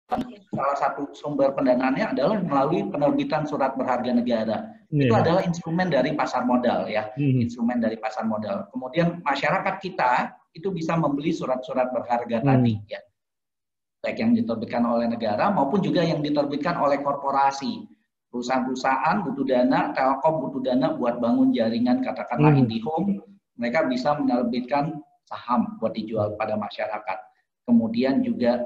salah satu sumber pendanaannya adalah melalui penerbitan surat berharga negara. Itu Iya. adalah instrumen dari pasar modal ya, Mhm. instrumen dari pasar modal. Kemudian masyarakat kita itu bisa membeli surat-surat berharga tadi ya, baik yang diterbitkan oleh negara maupun juga yang diterbitkan oleh korporasi. Perusahaan-perusahaan butuh dana, Telkom butuh dana buat bangun jaringan katakanlah IndiHome, mereka bisa menerbitkan saham buat dijual pada masyarakat. Kemudian juga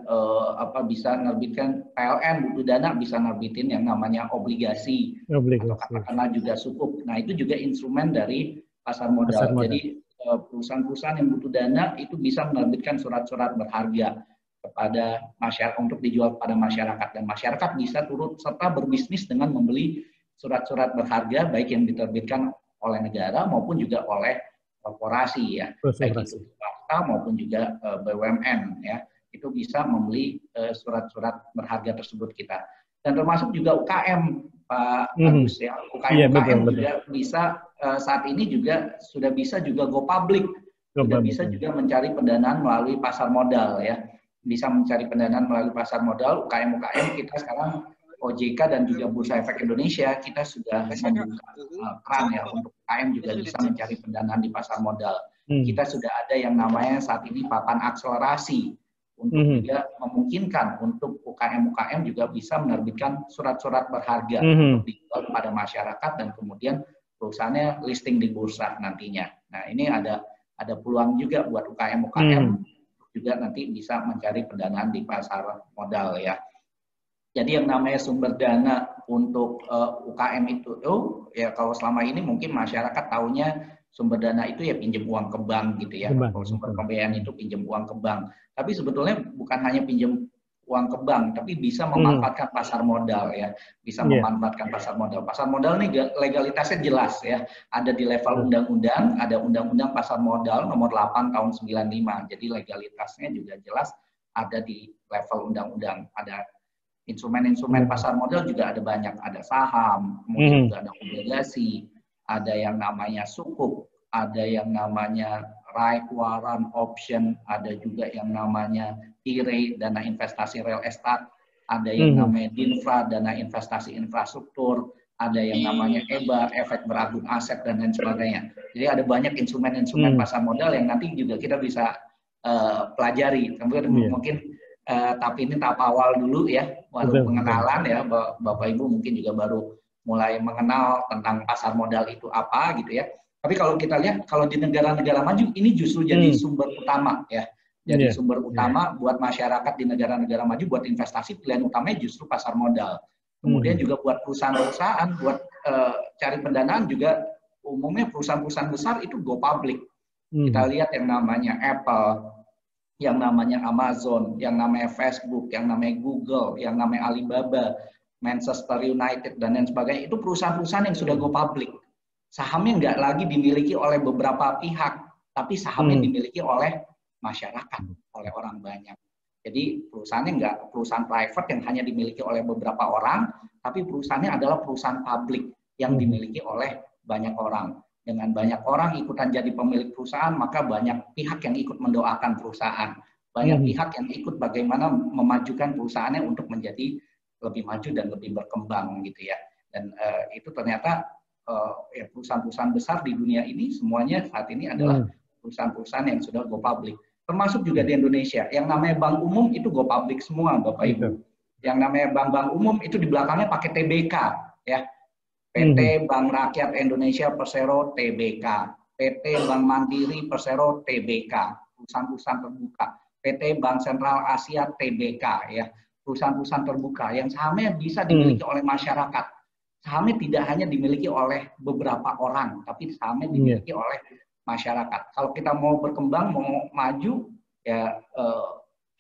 bisa menerbitkan PLN butuh dana bisa nerbitin yang namanya obligasi atau Obligasi. katakanlah juga sukuk. Nah, itu juga instrumen dari pasar Pasar modal. modal. Jadi perusahaan-perusahaan yang butuh dana itu bisa menerbitkan surat-surat berharga kepada masyarakat untuk dijual kepada masyarakat, dan masyarakat bisa turut serta berbisnis dengan membeli surat-surat berharga baik yang diterbitkan oleh negara maupun juga oleh korporasi ya, baik itu swasta maupun juga BUMN ya, itu bisa membeli surat-surat berharga tersebut kita. Dan termasuk juga UKM Pak Agus ya, UKM juga bisa saat ini juga sudah bisa juga go public, sudah bisa juga mencari pendanaan melalui pasar modal ya, bisa mencari pendanaan melalui pasar modal. UKM kita sekarang OJK dan juga Bursa Efek Indonesia kita sudah membuka keran ya untuk UKM juga bisa mencari pendanaan di pasar modal. Kita sudah ada yang namanya saat ini papan akselerasi untuk juga memungkinkan untuk UKM juga bisa menerbitkan surat-surat berharga untuk dijual kepada masyarakat dan kemudian perusahaannya listing di bursa nantinya. Nah, ini ada peluang juga buat UKM juga nanti bisa mencari pendanaan di pasar modal ya. Jadi yang namanya sumber dana untuk UKM itu ya, kalau selama ini mungkin masyarakat taunya sumber dana itu ya pinjam uang ke bank gitu ya. Kalau sumber pembiayaan itu pinjam uang ke bank. Tapi sebetulnya bukan hanya pinjam uang ke bank, tapi bisa memanfaatkan pasar modal ya. Bisa memanfaatkan pasar modal. Pasar modal ini legalitasnya jelas ya. Ada di level undang-undang, ada undang-undang pasar modal nomor 8 tahun 95. Jadi legalitasnya juga jelas ada di level undang-undang. Ada instrumen-instrumen pasar modal juga ada banyak, ada saham, kemudian juga ada obligasi, ada yang namanya sukuk, ada yang namanya right warrant option, ada juga yang namanya IRE, dana investasi real estate, ada yang namanya DINFRA, dana investasi infrastruktur, ada yang namanya EBA, efek beragun aset, dan lain sebagainya. Jadi ada banyak instrumen-instrumen pasar modal yang nanti juga kita bisa pelajari. Kemudian mungkin tapi ini tahap awal dulu ya, baru pengenalan ya, Bapak Ibu mungkin juga baru mulai mengenal tentang pasar modal itu apa gitu ya. Tapi kalau kita lihat, kalau di negara-negara maju ini justru jadi sumber utama ya. Jadi sumber utama buat masyarakat di negara-negara maju buat investasi, pilihan utamanya justru pasar modal. Kemudian juga buat perusahaan-perusahaan, buat cari pendanaan juga umumnya perusahaan-perusahaan besar itu go public. Kita lihat yang namanya Apple, yang namanya Amazon, yang namanya Facebook, yang namanya Google, yang namanya Alibaba, Manchester United, dan lain sebagainya. Itu perusahaan-perusahaan yang sudah go public. Sahamnya nggak lagi dimiliki oleh beberapa pihak, tapi sahamnya dimiliki oleh masyarakat, oleh orang banyak. Jadi perusahaannya nggak perusahaan private yang hanya dimiliki oleh beberapa orang, tapi perusahaannya adalah perusahaan publik yang dimiliki oleh banyak orang. Dengan banyak orang ikutan jadi pemilik perusahaan, maka banyak pihak yang ikut mendoakan perusahaan. Banyak pihak yang ikut bagaimana memajukan perusahaannya untuk menjadi lebih maju dan lebih berkembang gitu ya. Dan itu ternyata ya, perusahaan-perusahaan besar di dunia ini semuanya saat ini adalah perusahaan-perusahaan yang sudah go public. Termasuk juga di Indonesia. Yang namanya bank umum itu go public semua Bapak Ibu. Yang namanya bank-bank umum itu di belakangnya pakai TBK ya. PT Bank Rakyat Indonesia Persero TBK, PT Bank Mandiri Persero TBK, perusahaan-perusahaan terbuka, PT Bank Sentral Asia TBK ya, perusahaan-perusahaan terbuka yang sahamnya bisa dimiliki oleh masyarakat. Sahamnya tidak hanya dimiliki oleh beberapa orang, tapi sahamnya dimiliki oleh masyarakat. Kalau kita mau berkembang, mau maju, ya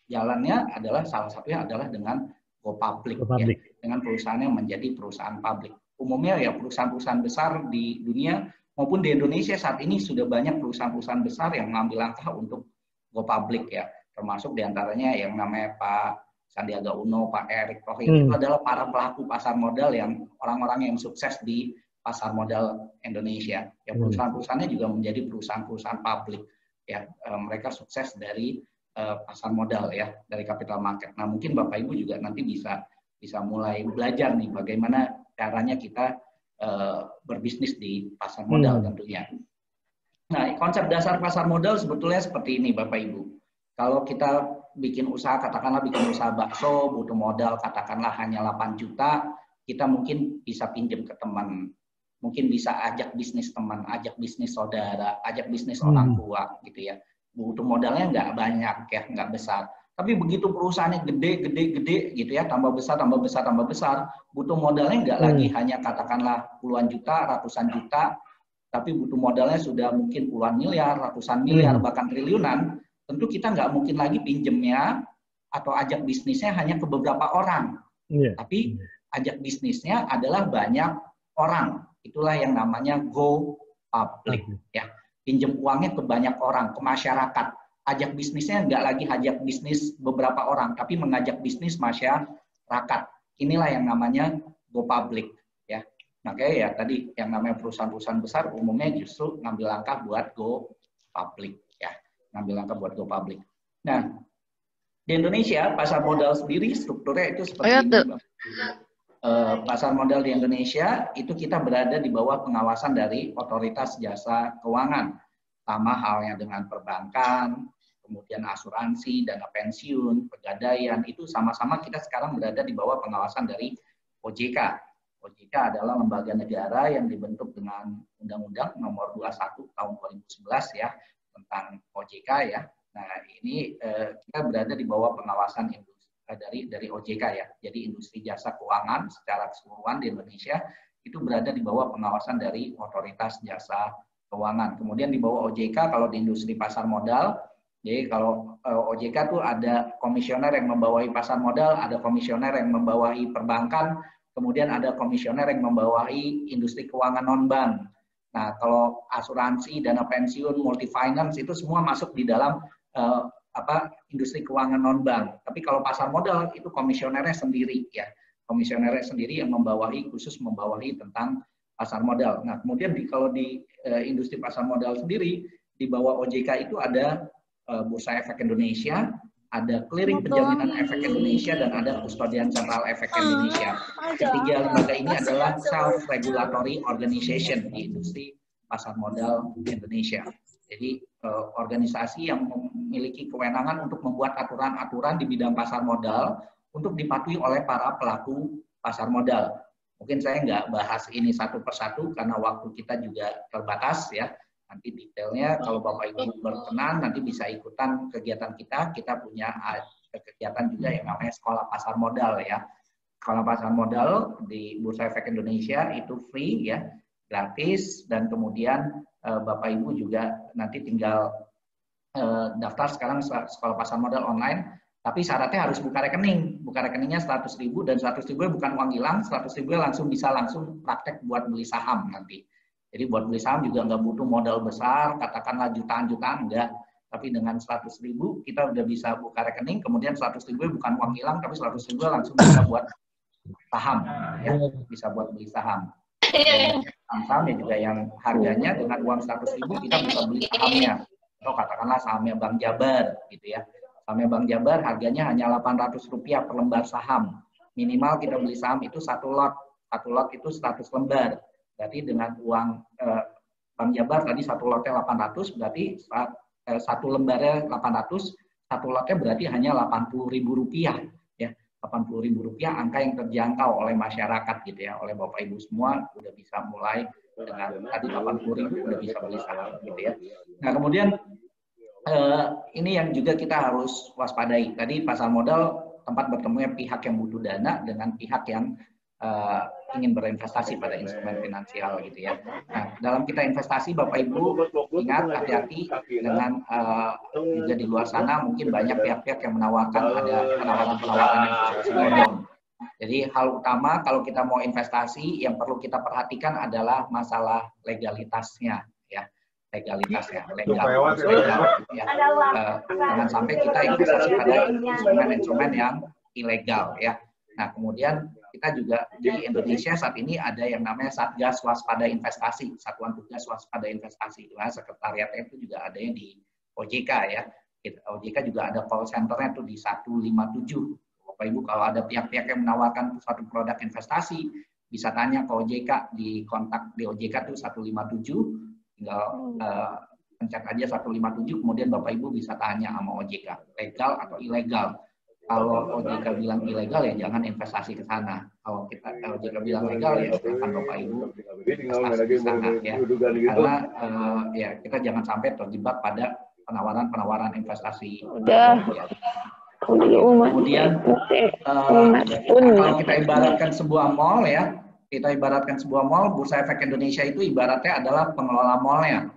jalannya adalah salah satunya adalah dengan go public. Ya, dengan perusahaan yang menjadi perusahaan publik. Umumnya ya perusahaan-perusahaan besar di dunia maupun di Indonesia saat ini sudah banyak perusahaan-perusahaan besar yang mengambil langkah untuk go public ya, termasuk diantaranya yang namanya Pak Sandiaga Uno, Pak Erick Thohir, itu adalah para pelaku pasar modal yang orang-orang yang sukses di pasar modal Indonesia. Ya perusahaan-perusahaannya juga menjadi perusahaan-perusahaan publik ya, mereka sukses dari pasar modal ya, dari capital market. Nah, mungkin Bapak Ibu juga nanti bisa mulai belajar nih bagaimana caranya kita berbisnis di pasar modal tentunya. Nah, konsep dasar pasar modal sebetulnya seperti ini Bapak Ibu. Kalau kita bikin usaha, katakanlah bikin usaha bakso, butuh modal katakanlah hanya 8 juta, kita mungkin bisa pinjam ke teman, mungkin bisa ajak bisnis teman, ajak bisnis saudara, ajak bisnis orang tua gitu ya. Butuh modalnya nggak banyak ya, nggak besar. Tapi begitu perusahaannya gede gitu ya, tambah besar, butuh modalnya nggak lagi hanya katakanlah puluhan juta, ratusan juta, tapi butuh modalnya sudah mungkin puluhan miliar, ratusan miliar, bahkan triliunan. Tentu kita nggak mungkin lagi pinjemnya atau ajak bisnisnya hanya ke beberapa orang. Tapi ajak bisnisnya adalah banyak orang. Itulah yang namanya go public ya. Pinjam uangnya ke banyak orang, ke masyarakat. Ajak bisnisnya nggak lagi ajak bisnis beberapa orang, tapi mengajak bisnis masyarakat. Inilah yang namanya go public ya. Makanya ya tadi yang namanya perusahaan-perusahaan besar umumnya justru ngambil langkah buat go public ya. Ngambil langkah buat go public. Nah, di Indonesia pasar modal sendiri strukturnya itu seperti ini. Pasar modal di Indonesia itu kita berada di bawah pengawasan dari Otoritas Jasa Keuangan, sama halnya dengan perbankan, kemudian asuransi, dana pensiun, pegadaian, itu sama-sama kita sekarang berada di bawah pengawasan dari OJK. OJK adalah lembaga negara yang dibentuk dengan Undang-Undang Nomor 21 Tahun 2011 ya, tentang OJK ya. Nah, ini kita berada di bawah pengawasan dari OJK ya. Jadi industri jasa keuangan secara keseluruhan di Indonesia itu berada di bawah pengawasan dari Otoritas Jasa Keuangan. Kemudian di bawah OJK kalau di industri pasar modal, jadi kalau OJK tuh ada komisioner yang membawahi pasar modal, ada komisioner yang membawahi perbankan, kemudian ada komisioner yang membawahi industri keuangan non-bank. Nah, kalau asuransi, dana pensiun, multi finance itu semua masuk di dalam industri keuangan non-bank. Tapi kalau pasar modal itu komisionernya sendiri ya. Komisionernya sendiri yang khusus membawahi tentang pasar modal. Nah, kemudian kalau di industri pasar modal sendiri di bawah OJK itu ada Bursa Efek Indonesia, ada Clearing Penjaminan Efek Indonesia, dan ada Kustodian Sentral Efek Indonesia. Ketiga lembaga ini adalah self-regulatory organization di industri pasar modal Indonesia. Jadi organisasi yang memiliki kewenangan untuk membuat aturan-aturan di bidang pasar modal untuk dipatuhi oleh para pelaku pasar modal. Mungkin saya nggak bahas ini satu persatu karena waktu kita juga terbatas ya. Nanti detailnya kalau Bapak Ibu berkenan nanti bisa ikutan kegiatan kita. Kita punya kegiatan juga yang namanya Sekolah Pasar Modal ya. Sekolah Pasar Modal di Bursa Efek Indonesia itu free ya, gratis, dan kemudian Bapak Ibu juga nanti tinggal daftar sekarang Sekolah Pasar Modal online, tapi syaratnya harus buka rekening. Buka rekeningnya 100.000 dan 100.000 bukan uang hilang, 100.000 langsung praktek buat beli saham nanti. Jadi buat beli saham juga nggak butuh modal besar, katakanlah jutaan-jutaan, enggak. Tapi dengan 100.000 kita udah bisa buka rekening, kemudian 100.000 bukan uang hilang, tapi 100.000 langsung bisa buat saham, ya, bisa buat beli saham. Saham-sahamnya juga yang harganya dengan uang 100.000 kita bisa beli sahamnya. Atau katakanlah sahamnya Bank Jabar gitu ya. Sahamnya Bank Jabar harganya hanya Rp800 per lembar saham. Minimal kita beli saham itu satu lot. Satu lot itu 100 lembar. Berarti dengan uang Bank Jabar tadi satu lotnya 800, berarti satu lembarnya 800, satu lotnya berarti hanya Rp80.000 ya. Rp80.000 angka yang terjangkau oleh masyarakat gitu ya, oleh Bapak Ibu semua udah bisa mulai dengan tadi 80.000 udah bisa beli saham gitu ya. Nah, kemudian ini yang juga kita harus waspadai. Tadi pasar modal tempat bertemunya pihak yang butuh dana dengan pihak yang ingin berinvestasi pada instrumen finansial gitu ya. Nah, dalam kita investasi Bapak Ibu ingat hati-hati dengan juga di luar sana mungkin banyak pihak-pihak yang menawarkan ada penawaran-penawaran yang bodong. Jadi hal utama kalau kita mau investasi yang perlu kita perhatikan adalah masalah legalitasnya ya. Legalitasnya, legal ya. Jangan sampai kita investasi pada instrumen-instrumen yang ilegal ya. Nah, kemudian kita juga di Indonesia saat ini ada yang namanya Satgas Waspada Investasi, Satuan Tugas Waspada Investasi. Nah, sekretariatnya itu juga ada yang di OJK ya. OJK juga ada call center-nya tuh di 157. Bapak Ibu kalau ada pihak-pihak yang menawarkan suatu produk investasi, bisa tanya ke OJK, di kontak di OJK tuh 157, tinggal pencet aja 157, kemudian Bapak Ibu bisa tanya sama OJK, legal atau ilegal. Kalau OJK bilang ilegal ya jangan investasi ke sana. Kalau OJK bilang legal ya silakan Bapak Ibu investasi ke sana ya. Karena ya kita jangan sampai terjebak pada penawaran-penawaran investasi. Ya. Kemudian kalau kita ibaratkan sebuah mall ya, Bursa Efek Indonesia itu ibaratnya adalah pengelola mallnya.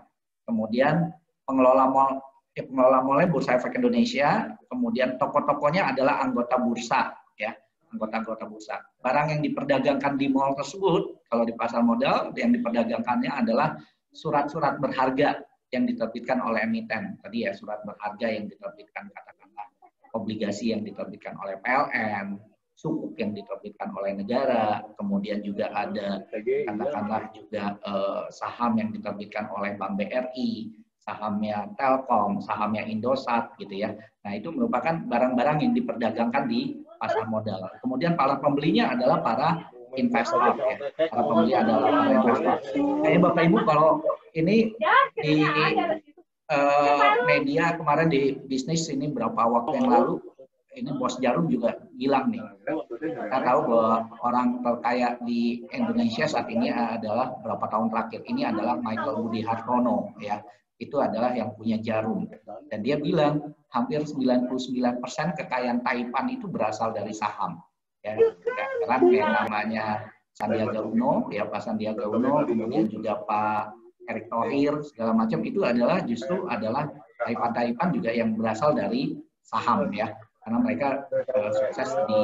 Kemudian pengelola mallnya Bursa Efek Indonesia, kemudian toko-tokonya adalah anggota bursa, ya, anggota bursa. Barang yang diperdagangkan di mall tersebut, kalau di pasar modal, yang diperdagangkannya adalah surat-surat berharga yang diterbitkan oleh emiten. Tadi ya, surat berharga yang diterbitkan, katakanlah obligasi yang diterbitkan oleh PLN, sukuk yang diterbitkan oleh negara, kemudian juga ada katakanlah juga saham yang diterbitkan oleh Bank BRI, sahamnya Telkom, sahamnya Indosat gitu ya. Nah, itu merupakan barang-barang yang diperdagangkan di pasar modal. Kemudian para pembelinya adalah para investor ya. Para pembeli adalah para investor. Kayaknya Bapak Ibu kalau ini di media kemarin di bisnis ini berapa waktu yang lalu, ini Bos Jarum juga bilang nih, kita tahu bahwa orang terkaya di Indonesia saat ini adalah berapa tahun terakhir ini adalah Michael Budi Hartono ya, itu adalah yang punya Jarum, dan dia bilang hampir 99% kekayaan Taipan itu berasal dari saham ya, karena yang namanya Sandiaga Uno ya, Pak Sandiaga Uno, kemudian juga Pak Erick Thohir segala macam itu adalah justru adalah Taipan juga yang berasal dari saham ya, karena mereka sukses di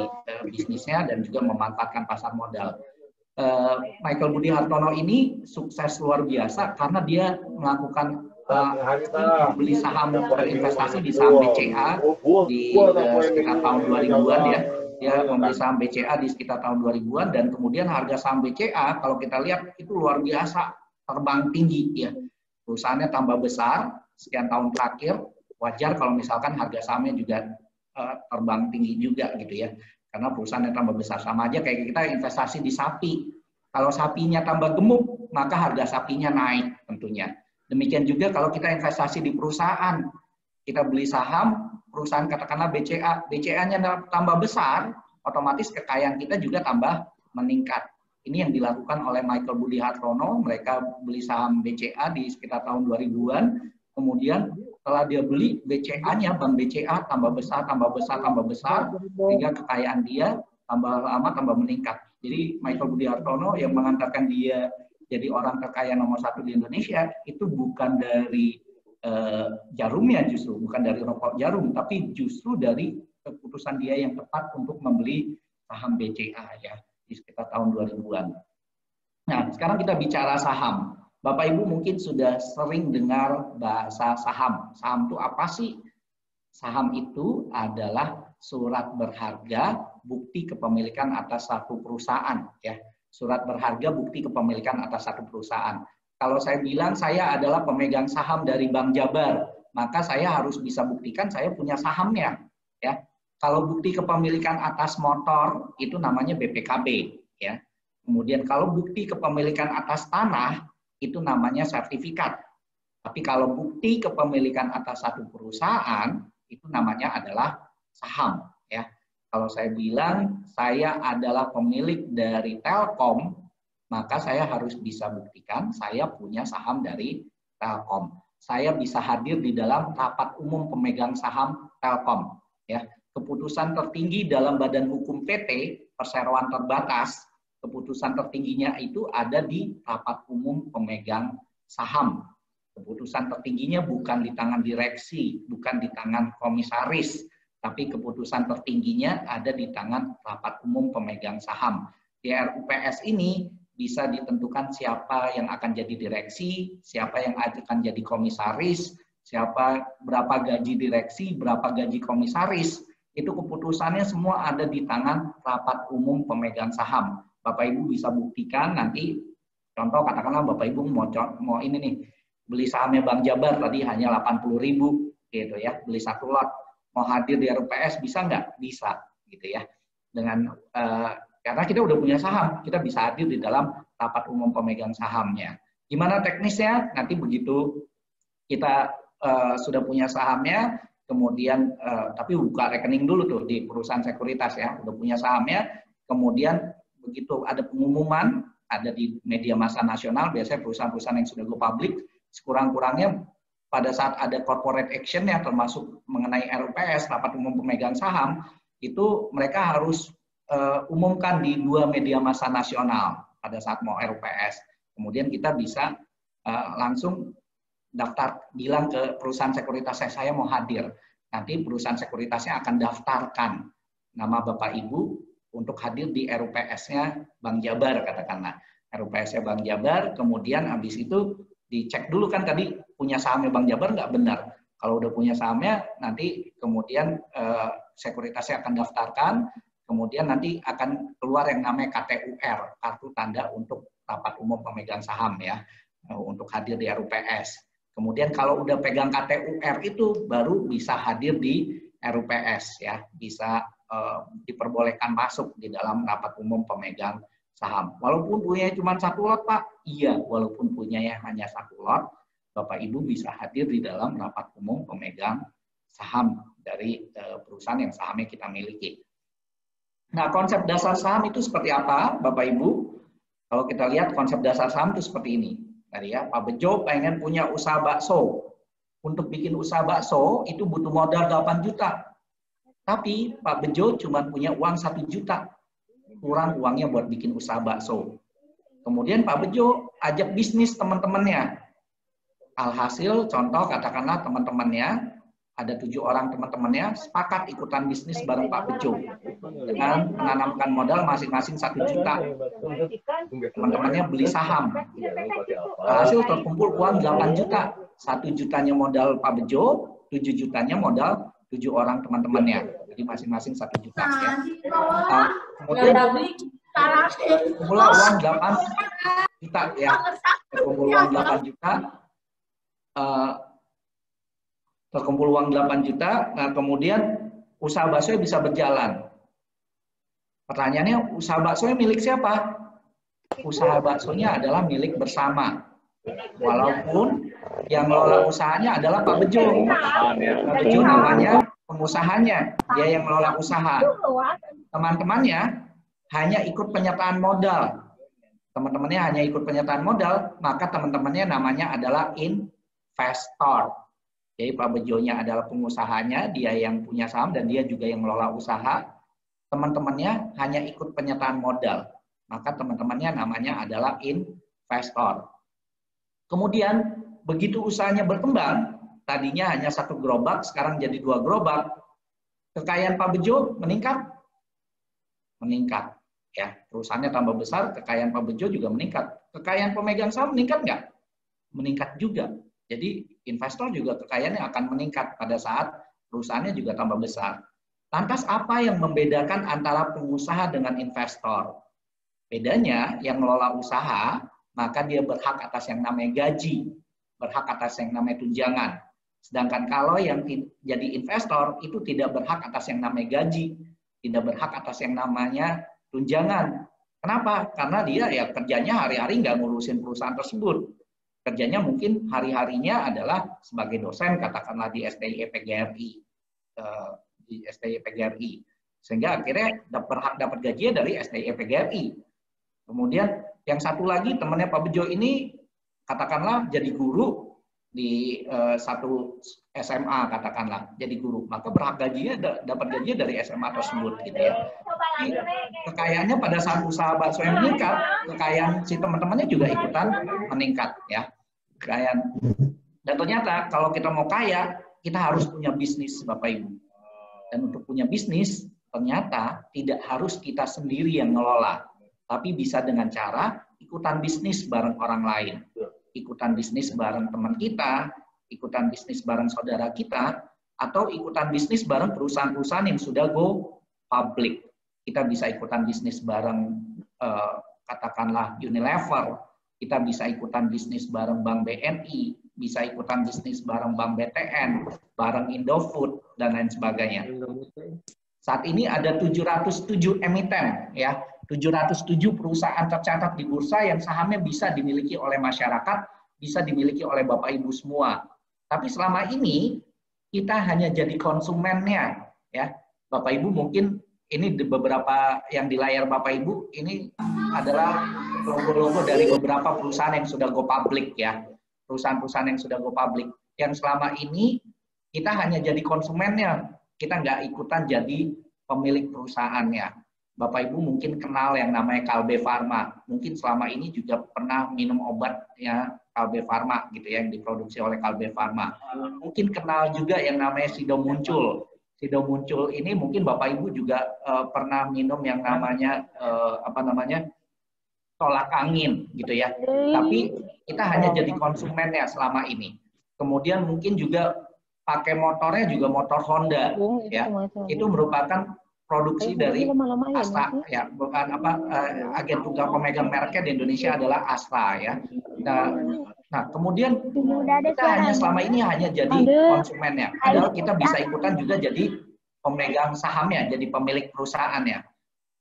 bisnisnya dan juga memanfaatkan pasar modal. Michael Budi Hartono ini sukses luar biasa karena dia melakukan beli saham, berinvestasi di saham BCA di sekitar tahun 2000-an ya. Dia membeli saham BCA di sekitar tahun 2000-an, dan kemudian harga saham BCA kalau kita lihat itu luar biasa, terbang tinggi ya. Perusahaannya tambah besar sekian tahun terakhir, wajar kalau misalkan harga sahamnya juga terbang tinggi juga gitu ya. Karena perusahaannya tambah besar, sama aja kayak kita investasi di sapi. Kalau sapinya tambah gemuk, maka harga sapinya naik tentunya. Demikian juga kalau kita investasi di perusahaan, kita beli saham perusahaan katakanlah BCA, BCA-nya tambah besar, otomatis kekayaan kita juga tambah meningkat. Ini yang dilakukan oleh Michael Budi Hartono, mereka beli saham BCA di sekitar tahun 2000-an, kemudian setelah dia beli BCA-nya, Bank BCA tambah besar, sehingga kekayaan dia tambah lama tambah meningkat. Jadi Michael Budi Hartono yang mengantarkan dia jadi orang terkaya nomor 1 di Indonesia, itu bukan dari Jarumnya, justru bukan dari rokok Jarum, tapi justru dari keputusan dia yang tepat untuk membeli saham BCA ya di sekitar tahun 2000-an. Nah, sekarang kita bicara saham. Bapak Ibu mungkin sudah sering dengar bahasa saham. Saham itu apa sih? Saham itu adalah surat berharga bukti kepemilikan atas satu perusahaan ya. Surat berharga bukti kepemilikan atas satu perusahaan. Kalau saya bilang saya adalah pemegang saham dari Bank Jabar, maka saya harus bisa buktikan saya punya sahamnya ya. Kalau bukti kepemilikan atas motor itu namanya BPKB ya. Kemudian kalau bukti kepemilikan atas tanah itu namanya sertifikat. Tapi kalau bukti kepemilikan atas satu perusahaan itu namanya adalah saham ya. Kalau saya bilang saya adalah pemilik dari Telkom, maka saya harus bisa buktikan saya punya saham dari Telkom. Saya bisa hadir di dalam rapat umum pemegang saham Telkom ya. Keputusan tertinggi dalam badan hukum PT perseroan terbatas, keputusan tertingginya itu ada di rapat umum pemegang saham. Keputusan tertingginya bukan di tangan direksi, bukan di tangan komisaris, tapi keputusan tertingginya ada di tangan rapat umum pemegang saham. Di RUPS ini bisa ditentukan siapa yang akan jadi direksi, siapa yang akan jadi komisaris, berapa gaji direksi, berapa gaji komisaris. Itu keputusannya semua ada di tangan rapat umum pemegang saham. Bapak Ibu bisa buktikan nanti, contoh katakanlah Bapak Ibu mau ini nih, beli sahamnya Bank Jabar tadi hanya 80.000, gitu ya, beli 1 lot. Mau hadir di RUPS bisa nggak? Bisa, gitu ya. Dengan karena kita udah punya saham, kita bisa hadir di dalam rapat umum pemegang sahamnya. Gimana teknisnya? Nanti begitu kita sudah punya sahamnya, kemudian tapi buka rekening dulu tuh di perusahaan sekuritas ya, udah punya sahamnya, kemudian begitu ada pengumuman, ada di media massa nasional, biasanya perusahaan-perusahaan yang sudah go public, sekurang-kurangnya pada saat ada corporate action yang termasuk mengenai RUPS, rapat umum pemegang saham, itu mereka harus umumkan di 2 media massa nasional pada saat mau RUPS. Kemudian kita bisa langsung daftar, bilang ke perusahaan sekuritas saya mau hadir. Nanti perusahaan sekuritasnya akan daftarkan nama Bapak Ibu untuk hadir di RUPS-nya Bank Jabar, katakanlah. RUPS-nya Bank Jabar, kemudian habis itu dicek dulu kan tadi punya sahamnya Bank Jabar nggak benar. Kalau udah punya sahamnya, nanti kemudian sekuritasnya akan daftarkan, kemudian nanti akan keluar yang namanya KTUR, kartu tanda untuk rapat umum pemegang saham ya, untuk hadir di RUPS. Kemudian kalau udah pegang KTUR itu baru bisa hadir di RUPS ya, bisa diperbolehkan masuk di dalam rapat umum pemegang saham. Walaupun punya cuma 1 lot, Pak, iya, walaupun punya hanya 1 lot, Bapak Ibu bisa hadir di dalam rapat umum pemegang saham dari perusahaan yang sahamnya kita miliki. Nah, konsep dasar saham itu seperti apa, Bapak Ibu? Kalau kita lihat konsep dasar saham itu seperti ini. Tadi ya, Pak Bejo pengen punya usaha bakso. Untuk bikin usaha bakso itu butuh modal 8 juta. Tapi Pak Bejo cuma punya uang 1 juta. Kurang uangnya buat bikin usaha bakso. Kemudian Pak Bejo ajak bisnis teman-temannya. Alhasil contoh katakanlah teman-temannya, ada 7 orang teman-temannya sepakat ikutan bisnis bareng Pak Bejo dengan menanamkan modal masing-masing 1 juta. Teman-temannya beli saham. Hasil terkumpul uang 8 juta. 1 jutanya modal Pak Bejo, 7 jutanya modal 7 orang teman-temannya. Jadi masing-masing 1 juta ya. Kemudian terkumpul uang 8 juta ya. Terkumpul uang 8 juta. Terkumpul uang 8 juta, nah kemudian usaha bakso bisa berjalan. Pertanyaannya, usaha bakso milik siapa? Usaha baksonya adalah milik bersama. Walaupun yang mengelola usahanya adalah Pak Bejo. Pak Bejo namanya pengusahanya, dia yang mengelola usaha. Teman-temannya hanya ikut penyertaan modal. Teman-temannya hanya ikut penyertaan modal, maka teman-temannya namanya adalah investor. Jadi Pak Bejonya adalah pengusahanya, dia yang punya saham dan dia juga yang mengelola usaha. Teman-temannya hanya ikut penyertaan modal, maka teman-temannya namanya adalah investor. Kemudian begitu usahanya berkembang, tadinya hanya 1 gerobak, sekarang jadi 2 gerobak. Kekayaan Pak Bejo meningkat, meningkat. Ya, perusahaannya tambah besar, kekayaan Pak Bejo juga meningkat. Kekayaan pemegang saham meningkat nggak? Meningkat juga. Jadi investor juga kekayaannya akan meningkat pada saat perusahaannya juga tambah besar. Lantas apa yang membedakan antara pengusaha dengan investor? Bedanya yang mengelola usaha, maka dia berhak atas yang namanya gaji, berhak atas yang namanya tunjangan. Sedangkan kalau yang jadi investor itu tidak berhak atas yang namanya gaji, tidak berhak atas yang namanya tunjangan. Kenapa? Karena dia ya kerjanya hari-hari nggak ngurusin perusahaan tersebut. Kerjanya mungkin hari-harinya adalah sebagai dosen, katakanlah di STI PGRI. Sehingga akhirnya berhak dapat gajinya dari STI PGRI. Kemudian yang satu lagi temannya Pak Bejo ini, katakanlah jadi guru di satu SMA, katakanlah jadi guru, maka berhak gajinya dapat gajinya dari SMA tersebut, gitu ya. Kekayaannya pada saat usaha bakso yang meningkat, kekayaan si teman-temannya juga ikutan meningkat, ya. Kekayaan. Dan ternyata kalau kita mau kaya, kita harus punya bisnis, Bapak Ibu. Dan untuk punya bisnis, ternyata tidak harus kita sendiri yang ngelola, tapi bisa dengan cara ikutan bisnis bareng orang lain. Ikutan bisnis bareng teman kita, ikutan bisnis bareng saudara kita, atau ikutan bisnis bareng perusahaan-perusahaan yang sudah go public. Kita bisa ikutan bisnis bareng katakanlah Unilever, kita bisa ikutan bisnis bareng Bank BNI, bisa ikutan bisnis bareng Bank BTN, bareng Indofood, dan lain sebagainya. Saat ini ada 707 emiten, ya, 707 perusahaan tercatat di bursa yang sahamnya bisa dimiliki oleh masyarakat, bisa dimiliki oleh Bapak Ibu semua. Tapi selama ini kita hanya jadi konsumennya, ya. Bapak Ibu mungkin ini beberapa yang di layar Bapak Ibu ini adalah logo-logo dari beberapa perusahaan yang sudah go public, ya. Perusahaan-perusahaan yang sudah go public. Yang selama ini kita hanya jadi konsumennya. Kita nggak ikutan jadi pemilik perusahaannya. Bapak Ibu mungkin kenal yang namanya Kalbe Farma. Mungkin selama ini juga pernah minum obat ya Kalbe Farma gitu ya, yang diproduksi oleh Kalbe Farma. Mungkin kenal juga yang namanya Sido Muncul. Sido Muncul ini mungkin Bapak Ibu juga pernah minum yang namanya tolak angin gitu ya. Tapi kita hanya jadi konsumennya selama ini. Kemudian mungkin juga pakai motornya juga motor Honda, ya. Itu merupakan produksi dari Astra, ya, bukan agen tunggal pemegang mereknya di Indonesia adalah Astra, ya. Nah, kemudian kita hanya selama ini hanya jadi konsumennya. Padahal kita bisa ikutan juga jadi pemegang sahamnya, jadi pemilik perusahaannya.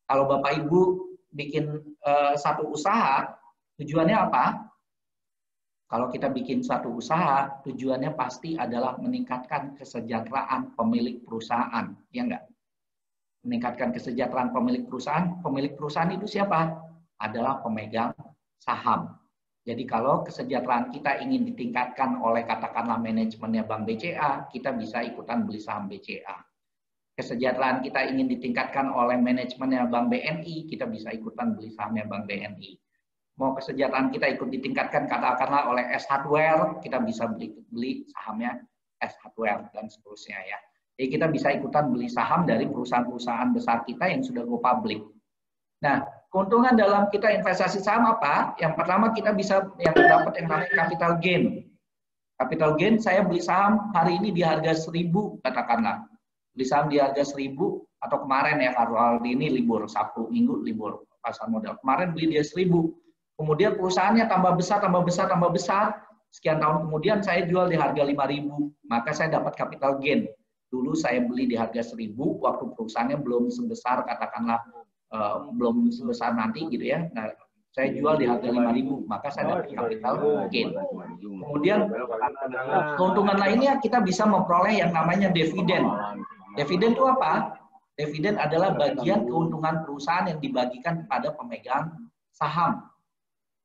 Kalau Bapak Ibu bikin satu usaha, tujuannya apa? Kalau kita bikin satu usaha, tujuannya pasti adalah meningkatkan kesejahteraan pemilik perusahaan, ya enggak? Meningkatkan kesejahteraan pemilik perusahaan. Pemilik perusahaan itu siapa? Adalah pemegang saham. Jadi kalau kesejahteraan kita ingin ditingkatkan oleh katakanlah manajemennya Bank BCA, kita bisa ikutan beli saham BCA. Kesejahteraan kita ingin ditingkatkan oleh manajemennya Bank BNI, kita bisa ikutan beli sahamnya Bank BNI. Mau kesejahteraan kita ikut ditingkatkan katakanlah oleh S Hardware, kita bisa beli sahamnya S Hardware dan seterusnya, ya. Jadi kita bisa ikutan beli saham dari perusahaan-perusahaan besar kita yang sudah go public. Nah, keuntungan dalam kita investasi saham apa? Yang pertama kita bisa yang dapat yang namanya capital gain. Capital gain, saya beli saham hari ini di harga 1.000 katakanlah. Beli saham di harga 1.000 atau kemarin ya, kalau ini libur, Sabtu Minggu libur pasar modal. Kemarin beli dia 1.000. Kemudian perusahaannya tambah besar, sekian tahun kemudian saya jual di harga 5.000, maka saya dapat capital gain. Dulu saya beli di harga 1.000, waktu perusahaannya belum sebesar, katakanlah belum sebesar nanti gitu ya. Nah, saya jual di harga 5.000, maka saya dapat capital gain. Kemudian keuntungan lainnya kita bisa memperoleh yang namanya dividen. Dividen itu apa? Dividen adalah bagian keuntungan perusahaan yang dibagikan kepada pemegang saham.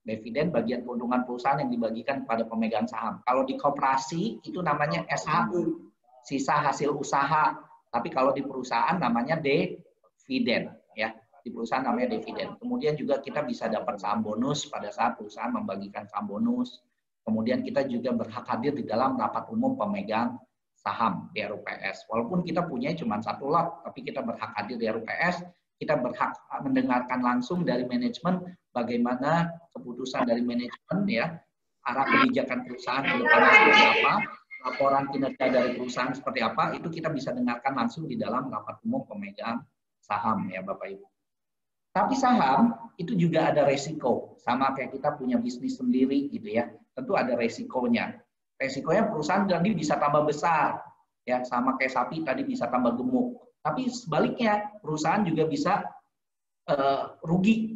Dividen bagian keuntungan perusahaan yang dibagikan kepada pemegang saham. Kalau di koperasi itu namanya SHU, sisa hasil usaha. Tapi kalau di perusahaan namanya dividen, ya. Di perusahaan namanya dividen. Kemudian juga kita bisa dapat saham bonus pada saat perusahaan membagikan saham bonus. Kemudian kita juga berhak hadir di dalam rapat umum pemegang saham di RUPS. Walaupun kita punya cuma satu lot, tapi kita berhak hadir di RUPS. Kita berhak mendengarkan langsung dari manajemen bagaimana keputusan dari manajemen, ya, arah kebijakan perusahaan ke depannya seperti apa, laporan kinerja dari perusahaan seperti apa, itu kita bisa dengarkan langsung di dalam rapat umum pemegang saham, ya Bapak Ibu. Tapi saham itu juga ada resiko, sama kayak kita punya bisnis sendiri gitu ya, tentu ada resikonya. Resikonya perusahaan tadi bisa tambah besar, ya, sama kayak sapi tadi bisa tambah gemuk. Tapi sebaliknya perusahaan juga bisa rugi,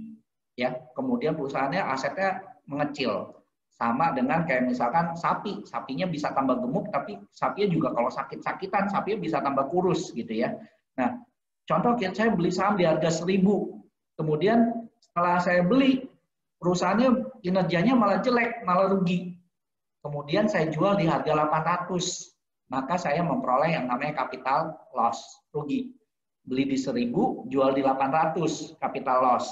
ya. Kemudian perusahaannya asetnya mengecil, sama dengan kayak misalkan sapi, sapinya bisa tambah gemuk, tapi sapinya juga kalau sakit-sakitan sapinya bisa tambah kurus gitu ya. Nah, contoh saya beli saham di harga 1.000, kemudian setelah saya beli perusahaannya kinerjanya malah jelek, malah rugi. Kemudian saya jual di harga 800. Maka saya memperoleh yang namanya capital loss, rugi. Beli di 1.000, jual di 800, capital loss.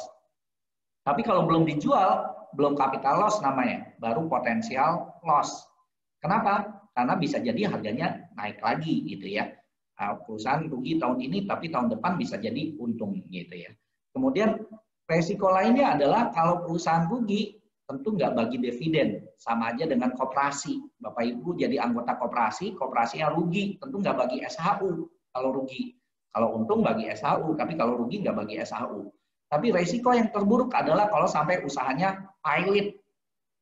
Tapi kalau belum dijual, belum capital loss namanya, baru potensial loss. Kenapa? Karena bisa jadi harganya naik lagi gitu ya. Perusahaan rugi tahun ini, tapi tahun depan bisa jadi untung gitu ya. Kemudian resiko lainnya adalah kalau perusahaan rugi, tentu nggak bagi dividen, sama aja dengan koperasi. Bapak Ibu jadi anggota koperasi, koperasinya rugi, tentu nggak bagi SHU kalau rugi. Kalau untung bagi SHU, tapi kalau rugi nggak bagi SHU. Tapi resiko yang terburuk adalah kalau sampai usahanya pailit,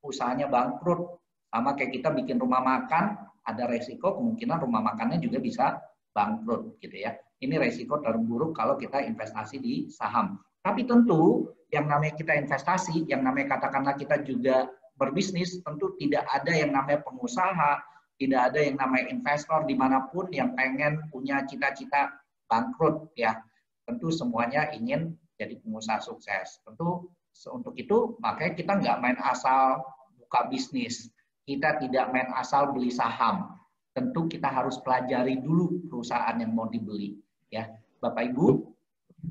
usahanya bangkrut, Sama kayak kita bikin rumah makan, ada resiko kemungkinan rumah makannya juga bisa bangkrut gitu ya. Ini resiko terburuk kalau kita investasi di saham. Tapi tentu yang namanya kita investasi, yang namanya katakanlah kita juga berbisnis, tentu tidak ada yang namanya pengusaha, tidak ada yang namanya investor dimanapun yang pengen punya cita-cita bangkrut ya. Tentu semuanya ingin jadi pengusaha sukses. Tentu untuk itu makanya kita nggak main asal buka bisnis. Kita tidak main asal beli saham. Tentu kita harus pelajari dulu perusahaan yang mau dibeli. Ya, Bapak Ibu,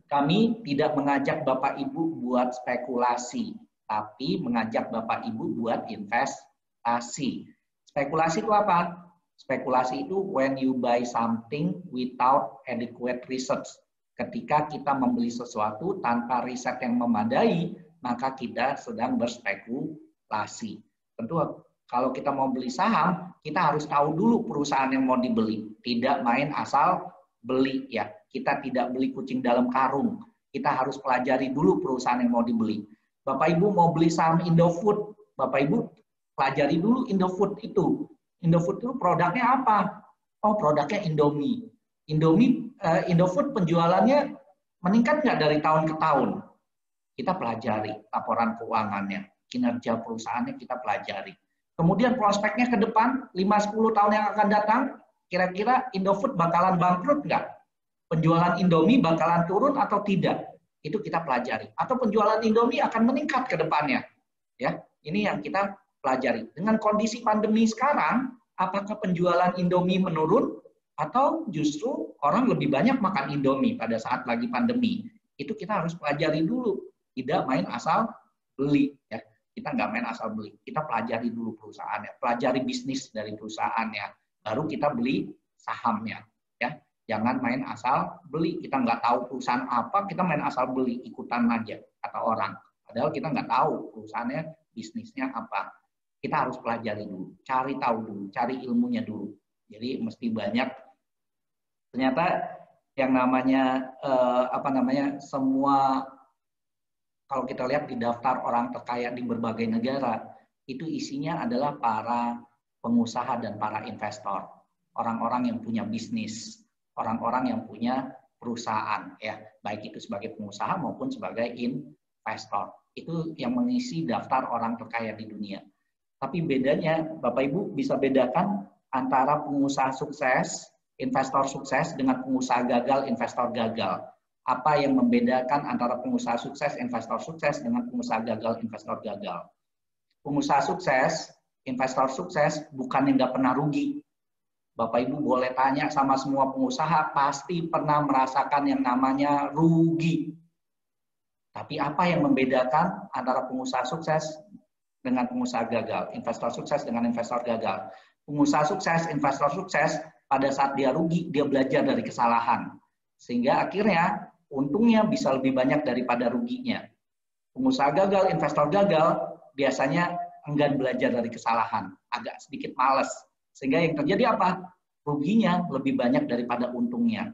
kami tidak mengajak Bapak Ibu buat spekulasi, tapi mengajak Bapak Ibu buat investasi. Spekulasi itu apa? Spekulasi itu when you buy something without adequate research. Ketika kita membeli sesuatu tanpa riset yang memadai, maka kita sedang berspekulasi. Tentu kalau kita mau beli saham, kita harus tahu dulu perusahaan yang mau dibeli. Tidak main asal beli ya. Kita tidak beli kucing dalam karung. Kita harus pelajari dulu perusahaan yang mau dibeli. Bapak Ibu mau beli saham Indofood, Bapak Ibu pelajari dulu Indofood itu. Indofood itu produknya apa? Oh, produknya Indomie. Indofood penjualannya meningkat nggak dari tahun ke tahun? Kita pelajari laporan keuangannya, kinerja perusahaannya kita pelajari. Kemudian prospeknya ke depan, 5-10 tahun yang akan datang, kira-kira Indofood bakalan bangkrut nggak? Penjualan Indomie bakalan turun atau tidak? Itu kita pelajari. Atau penjualan Indomie akan meningkat ke depannya. Ya, ini yang kita pelajari. Dengan kondisi pandemi sekarang, apakah penjualan Indomie menurun atau justru orang lebih banyak makan Indomie pada saat lagi pandemi? Itu kita harus pelajari dulu. Tidak main asal beli. Ya. Kita nggak main asal beli. Kita pelajari dulu perusahaannya. Pelajari bisnis dari perusahaannya. Baru kita beli sahamnya. Ya. Jangan main asal beli. Kita nggak tahu perusahaan apa, kita main asal beli. Ikutan aja kata orang. Padahal kita nggak tahu perusahaannya, bisnisnya apa. Kita harus pelajari dulu. Cari tahu dulu. Cari ilmunya dulu. Jadi mesti banyak. Ternyata yang namanya semua, kalau kita lihat di daftar orang terkaya di berbagai negara, itu isinya adalah para pengusaha dan para investor, orang-orang yang punya bisnis, orang-orang yang punya perusahaan, ya, baik itu sebagai pengusaha maupun sebagai investor. Itu yang mengisi daftar orang terkaya di dunia. Tapi bedanya, Bapak Ibu bisa bedakan antara pengusaha sukses, investor sukses dengan pengusaha gagal, investor gagal. Apa yang membedakan antara pengusaha sukses, investor sukses dengan pengusaha gagal, investor gagal? Pengusaha sukses, investor sukses bukan yang nggak pernah rugi. Bapak Ibu boleh tanya sama semua pengusaha, pasti pernah merasakan yang namanya rugi. Tapi apa yang membedakan antara pengusaha sukses dengan pengusaha gagal, investor sukses dengan investor gagal? Pengusaha sukses, investor sukses, pada saat dia rugi, dia belajar dari kesalahan. Sehingga akhirnya untungnya bisa lebih banyak daripada ruginya. Pengusaha gagal, investor gagal, biasanya enggan belajar dari kesalahan, agak sedikit malas. Sehingga yang terjadi apa? Ruginya lebih banyak daripada untungnya.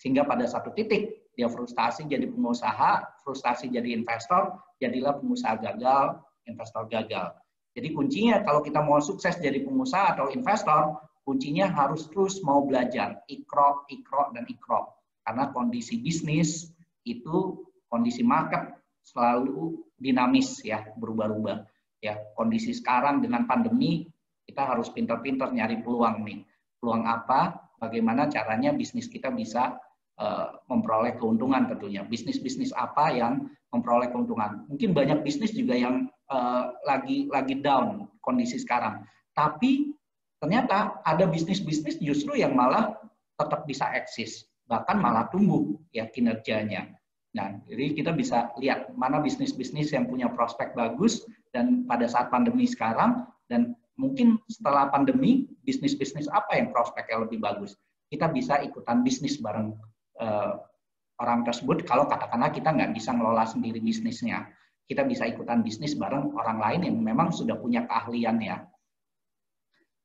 Sehingga pada satu titik, dia frustasi jadi pengusaha, frustasi jadi investor, jadilah pengusaha gagal, investor gagal. Jadi kuncinya kalau kita mau sukses jadi pengusaha atau investor, kuncinya harus terus mau belajar, ikro, dan ikro. Karena kondisi bisnis itu, kondisi market selalu dinamis ya, berubah-ubah. Ya, kondisi sekarang dengan pandemi, kita harus pintar-pintar nyari peluang nih. Peluang apa? Bagaimana caranya bisnis kita bisa memperoleh keuntungan tentunya. Bisnis-bisnis apa yang memperoleh keuntungan? Mungkin banyak bisnis juga yang lagi down kondisi sekarang. Tapi ternyata ada bisnis-bisnis justru yang malah tetap bisa eksis, bahkan malah tumbuh ya kinerjanya. Nah, jadi kita bisa lihat mana bisnis-bisnis yang punya prospek bagus dan pada saat pandemi sekarang, dan mungkin setelah pandemi bisnis-bisnis apa yang prospeknya lebih bagus. Kita bisa ikutan bisnis bareng orang tersebut kalau katakanlah kita nggak bisa ngelola sendiri bisnisnya. Kita bisa ikutan bisnis bareng orang lain yang memang sudah punya keahliannya.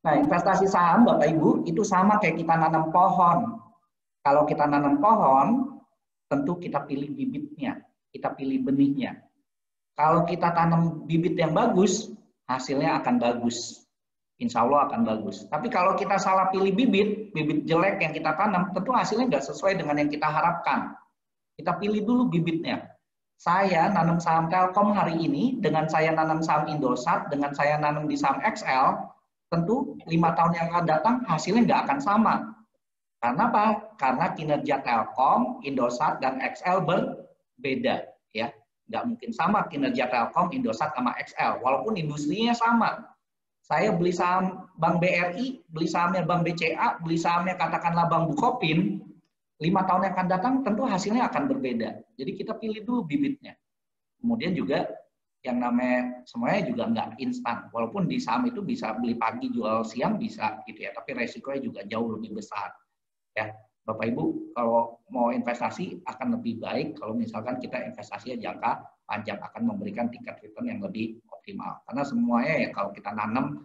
Nah, investasi saham, Bapak Ibu, itu sama kayak kita nanam pohon. Kalau kita nanam pohon, tentu kita pilih bibitnya, kita pilih benihnya. Kalau kita tanam bibit yang bagus, hasilnya akan bagus. insya Allah akan bagus. Tapi kalau kita salah pilih bibit, bibit jelek yang kita tanam, tentu hasilnya nggak sesuai dengan yang kita harapkan. Kita pilih dulu bibitnya. Saya nanam saham Telkom hari ini, dengan saya nanam saham Indosat, dengan saya nanam di saham XL, tentu 5 tahun yang akan datang hasilnya nggak akan sama. Karena apa? Karena kinerja Telkom, Indosat, dan XL berbeda. Ya, nggak mungkin sama kinerja Telkom, Indosat, sama XL, walaupun industrinya sama. Saya beli saham Bank BRI, beli sahamnya Bank BCA, beli sahamnya katakanlah Bank Bukopin, 5 tahun yang akan datang tentu hasilnya akan berbeda. Jadi kita pilih dulu bibitnya. Kemudian juga yang namanya semuanya juga nggak instan. Walaupun di saham itu bisa beli pagi, jual siang bisa gitu ya, tapi resikonya juga jauh lebih besar. Ya, Bapak Ibu, kalau mau investasi akan lebih baik kalau misalkan kita investasinya jangka panjang, akan memberikan tingkat return yang lebih optimal. Karena semuanya ya kalau kita nanam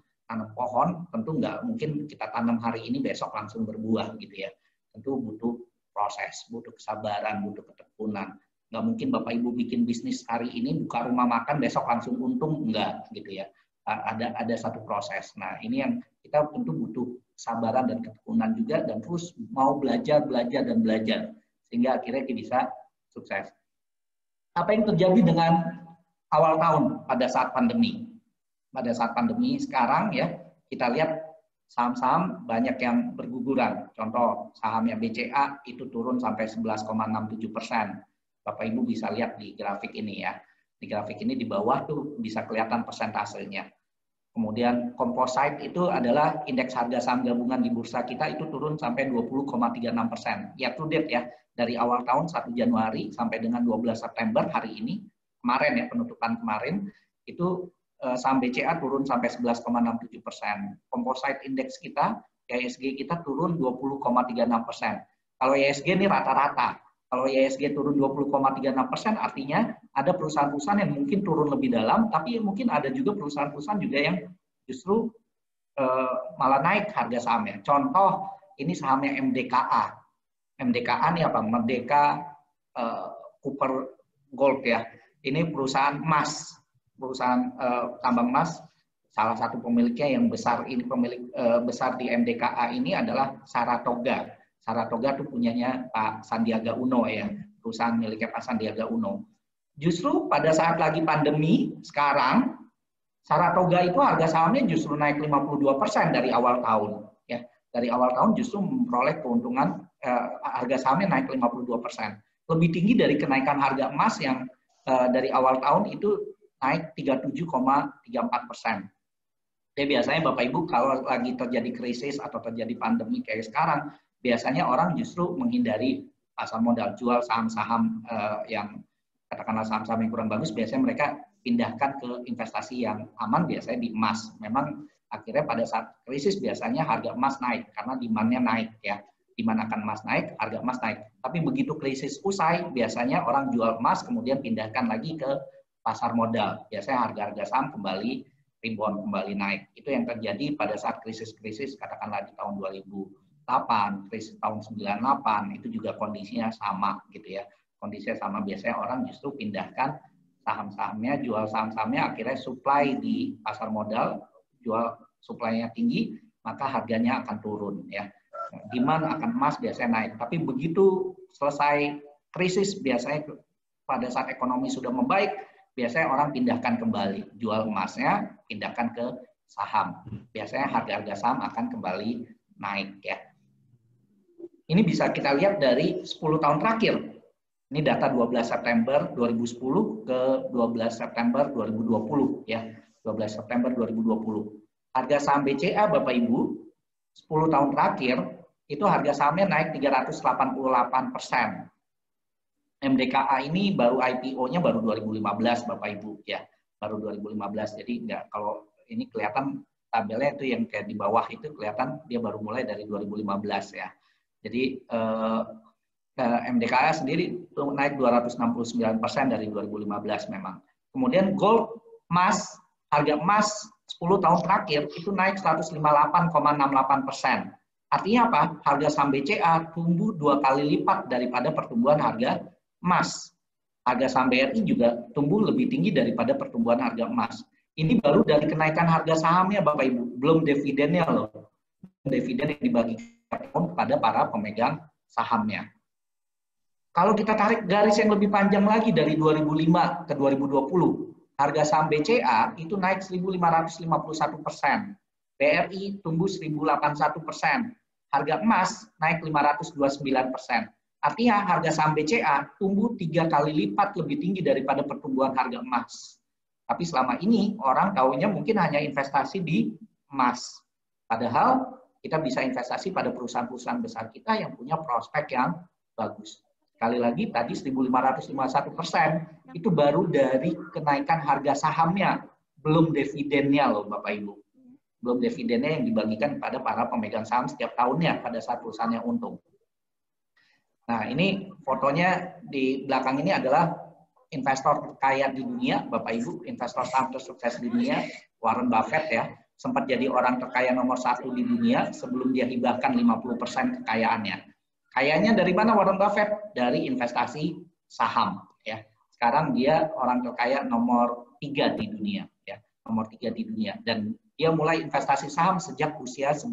pohon, tentu nggak mungkin kita tanam hari ini besok langsung berbuah gitu ya. Tentu butuh proses, butuh kesabaran, butuh ketekunan. Nggak mungkin Bapak Ibu bikin bisnis hari ini, buka rumah makan, besok langsung untung, enggak gitu ya. Ada satu proses. Nah, ini yang kita tentu butuh kesabaran dan ketekunan juga, dan terus mau belajar sehingga akhirnya kita bisa sukses. Apa yang terjadi dengan awal tahun pada saat pandemi? Pada saat pandemi sekarang ya, kita lihat saham-saham banyak yang berguguran. Contoh sahamnya BCA itu turun sampai 11,67%. Bapak Ibu bisa lihat di grafik ini ya. Di grafik ini di bawah tuh bisa kelihatan persentasenya. Kemudian composite itu adalah indeks harga saham gabungan di bursa kita, itu turun sampai 20,36%. Ya to date ya, dari awal tahun 1 Januari sampai dengan 12 September hari ini, kemarin ya, penutupan kemarin, itu saham BCA turun sampai 11,67%. Composite index kita, IHSG kita turun 20,36%. Kalau IHSG ini rata-rata. Kalau IHSG turun 20,36%, artinya ada perusahaan-perusahaan yang mungkin turun lebih dalam, tapi mungkin ada juga perusahaan-perusahaan juga yang justru malah naik harga sahamnya. Contoh, ini sahamnya MDKA. MDKA ini apa? Merdeka Copper Gold ya. Ini perusahaan emas, perusahaan tambang emas. Salah satu pemiliknya yang besar, ini pemilik besar di MDKA ini adalah Saratoga. Saratoga itu punyanya Pak Sandiaga Uno ya, perusahaan miliknya Pak Sandiaga Uno. Justru pada saat lagi pandemi sekarang, Saratoga itu harga sahamnya justru naik 52% dari awal tahun. Ya, dari awal tahun justru memperoleh keuntungan, harga sahamnya naik 52%. Lebih tinggi dari kenaikan harga emas yang dari awal tahun itu naik 37,34%. Jadi biasanya Bapak Ibu kalau lagi terjadi krisis atau terjadi pandemi kayak sekarang, biasanya orang justru menghindari pasar modal, jual saham-saham yang katakanlah saham-saham yang kurang bagus, biasanya mereka pindahkan ke investasi yang aman, biasanya di emas. Memang akhirnya pada saat krisis biasanya harga emas naik karena demand-nya naik ya. Demand akan emas naik, harga emas naik. Tapi begitu krisis usai, biasanya orang jual emas kemudian pindahkan lagi ke pasar modal. Biasanya harga-harga saham kembali rebound, kembali naik. Itu yang terjadi pada saat krisis-krisis katakanlah di tahun 2008, krisis tahun 98, itu juga kondisinya sama gitu ya. Kondisinya sama, biasanya orang justru pindahkan saham-sahamnya, jual saham-sahamnya, akhirnya supply di pasar modal, jual supply-nya tinggi, maka harganya akan turun ya. Demand akan emas biasanya naik. Tapi begitu selesai krisis, biasanya pada saat ekonomi sudah membaik, biasanya orang pindahkan kembali, jual emasnya, pindahkan ke saham. Biasanya harga-harga saham akan kembali naik ya. Ini bisa kita lihat dari 10 tahun terakhir. Ini data 12 September 2010 ke 12 September 2020 ya. 12 September 2020. Harga saham BCA Bapak Ibu 10 tahun terakhir itu harga sahamnya naik 388%. MDKA ini baru IPO-nya baru 2015 Bapak Ibu ya. Baru 2015. Jadi enggak, kalau ini kelihatan tabelnya itu yang kayak di bawah itu kelihatan dia baru mulai dari 2015 ya. Jadi MDKA sendiri naik 269% dari 2015 memang. Kemudian gold, emas, harga emas 10 tahun terakhir itu naik 158,68%. Artinya apa? Harga saham BCA tumbuh 2 kali lipat daripada pertumbuhan harga emas. Harga saham BRI juga tumbuh lebih tinggi daripada pertumbuhan harga emas. Ini baru dari kenaikan harga sahamnya Bapak Ibu, belum dividennya loh. Dividen yang dibagikan kepada para pemegang sahamnya. Kalau kita tarik garis yang lebih panjang lagi dari 2005 ke 2020, harga saham BCA itu naik 1.551%, BRI tumbuh 1.081%, harga emas naik 529%. Artinya harga saham BCA tumbuh 3 kali lipat lebih tinggi daripada pertumbuhan harga emas. Tapi selama ini orang tahunya mungkin hanya investasi di emas. Padahal kita bisa investasi pada perusahaan-perusahaan besar kita yang punya prospek yang bagus. Sekali lagi tadi 1.551% itu baru dari kenaikan harga sahamnya, belum dividennya loh Bapak Ibu. Belum dividennya yang dibagikan pada para pemegang saham setiap tahunnya pada saat perusahaannya untung. Nah, ini fotonya di belakang ini adalah investor terkaya di dunia, Bapak Ibu, investor saham tersukses di dunia, Warren Buffett ya, sempat jadi orang terkaya nomor 1 di dunia sebelum dia hibahkan 50% kekayaannya. Kayanya dari mana Warren Buffett? Dari investasi saham ya. Sekarang dia orang terkaya nomor 3 di dunia ya, nomor 3 di dunia, dan dia mulai investasi saham sejak usia 11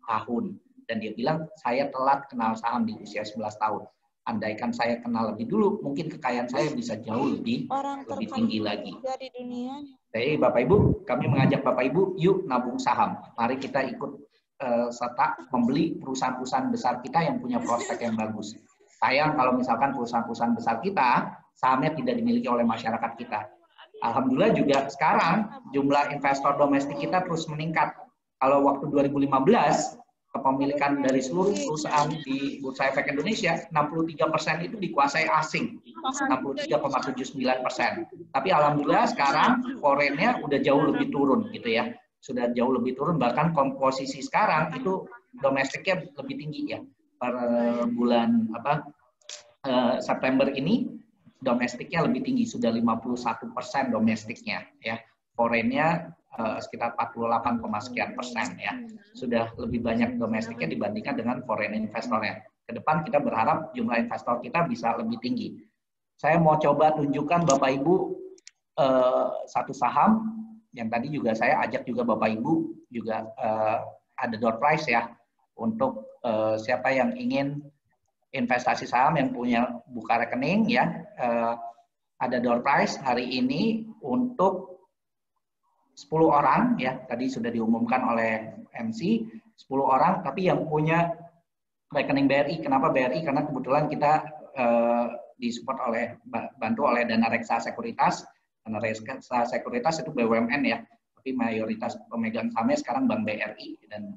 tahun. Dan dia bilang, saya telat kenal saham di usia 11 tahun. Andaikan saya kenal lebih dulu, mungkin kekayaan saya bisa jauh lebih tinggi lagi. Di dunia. Jadi Bapak Ibu, kami mengajak Bapak Ibu, yuk nabung saham. Mari kita ikut serta membeli perusahaan-perusahaan besar kita yang punya prospek yang bagus. Sayang kalau misalkan perusahaan-perusahaan besar kita, sahamnya tidak dimiliki oleh masyarakat kita. Alhamdulillah juga sekarang jumlah investor domestik kita terus meningkat. Kalau waktu 2015, kepemilikan dari seluruh perusahaan di Bursa Efek Indonesia, 63% itu dikuasai asing, 63,79%. Tapi alhamdulillah sekarang foreign-nya udah jauh lebih turun gitu ya. Sudah jauh lebih turun, bahkan komposisi sekarang itu domestiknya lebih tinggi ya. Per bulan September ini domestiknya lebih tinggi, sudah 51% domestiknya ya. Foreign-nya sekitar 48, sekian persen ya. Sudah lebih banyak domestiknya dibandingkan dengan foreign investornya. Ke depan kita berharap jumlah investor kita bisa lebih tinggi. Saya mau coba tunjukkan Bapak Ibu satu saham yang tadi juga saya ajak juga Bapak Ibu juga ada door prize ya untuk siapa yang ingin investasi saham yang punya buka rekening ya, ada door prize hari ini untuk 10 orang ya, tadi sudah diumumkan oleh MC, 10 orang tapi yang punya rekening BRI. Kenapa BRI? Karena kebetulan kita disupport oleh, bantu oleh Dana Reksa Sekuritas. Dana Reksa Sekuritas itu BUMN ya, tapi mayoritas pemegang sahamnya sekarang Bank BRI. Dan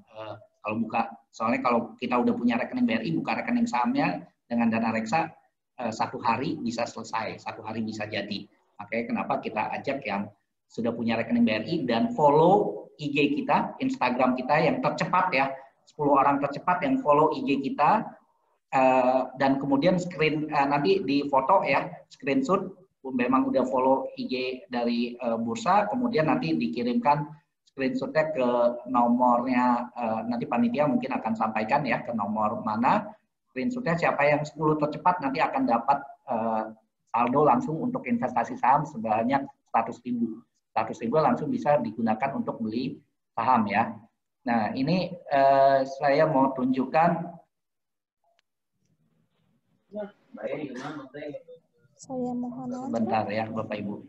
kalau buka, soalnya kalau kita udah punya rekening BRI, buka rekening sahamnya dengan Dana Reksa, 1 hari bisa selesai, 1 hari bisa jadi. Makanya kenapa kita ajak yang sudah punya rekening BRI dan follow IG kita, Instagram kita yang tercepat ya, 10 orang tercepat yang follow IG kita, dan kemudian nanti di foto ya, screenshot memang udah follow IG dari bursa, kemudian nanti dikirimkan screenshotnya ke nomornya, nanti panitia mungkin akan sampaikan ya ke nomor mana, screenshotnya siapa yang 10 tercepat nanti akan dapat saldo langsung untuk investasi saham sebanyak 100.000. 100.000 langsung bisa digunakan untuk beli saham ya. Nah ini saya mau tunjukkan. Saya mohon sebentar ya Bapak Ibu.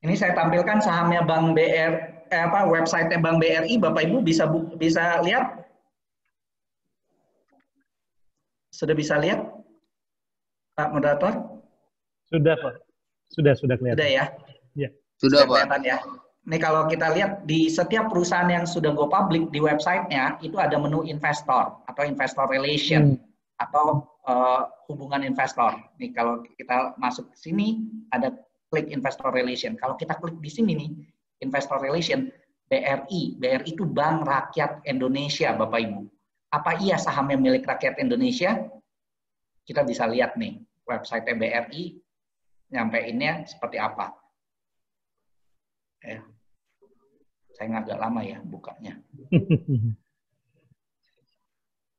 Ini saya tampilkan sahamnya Bank website-nya Bank BRI, Bapak Ibu bisa lihat? Sudah bisa lihat, Pak Moderator? Sudah, Pak. Sudah kelihatan. Sudah ya? Ya. Sudah kelihatan ya. Ini kalau kita lihat di setiap perusahaan yang sudah go public di websitenya itu ada menu investor atau investor relation atau hubungan investor. Nih kalau kita masuk ke sini ada klik investor relation. Kalau kita klik di sini nih investor relation BRI itu Bank Rakyat Indonesia, Bapak Ibu. Apa iya sahamnya milik rakyat Indonesia? Kita bisa lihat nih website BRI nyampeinnya seperti apa. Ya. Saya agak lama ya bukanya.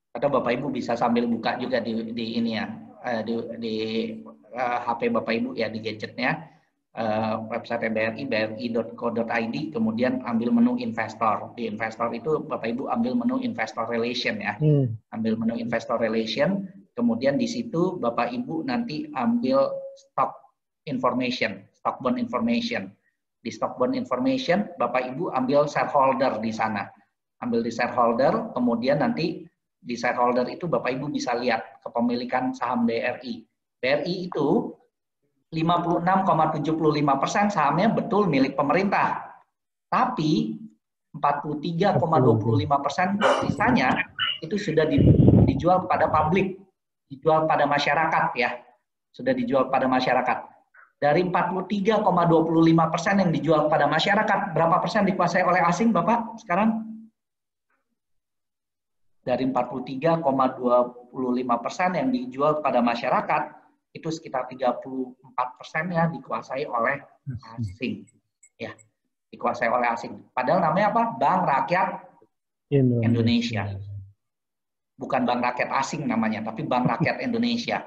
Atau Bapak Ibu bisa sambil buka juga di ini ya, di HP Bapak Ibu ya, di gadgetnya, website BRI, bri.co.id, kemudian ambil menu investor. Di investor itu Bapak Ibu ambil menu investor relation ya, ambil menu investor relation, kemudian di situ Bapak Ibu nanti ambil stock information, stock bond information. Di stock bond information Bapak Ibu ambil shareholder di sana, ambil di shareholder, kemudian nanti di shareholder itu Bapak Ibu bisa lihat kepemilikan saham BRI. BRI itu 56,75% sahamnya betul milik pemerintah. Tapi 43,25% sisanya itu sudah dijual kepada publik, dijual pada masyarakat ya. Sudah dijual pada masyarakat. Dari 43,25% yang dijual kepada masyarakat, berapa persen dikuasai oleh asing Bapak sekarang? Dari 43,25% yang dijual kepada masyarakat, itu sekitar 34%-nya dikuasai oleh asing. Ya, dikuasai oleh asing. Padahal namanya apa? Bank Rakyat Indonesia. Bukan Bank Rakyat asing namanya, tapi Bank Rakyat Indonesia.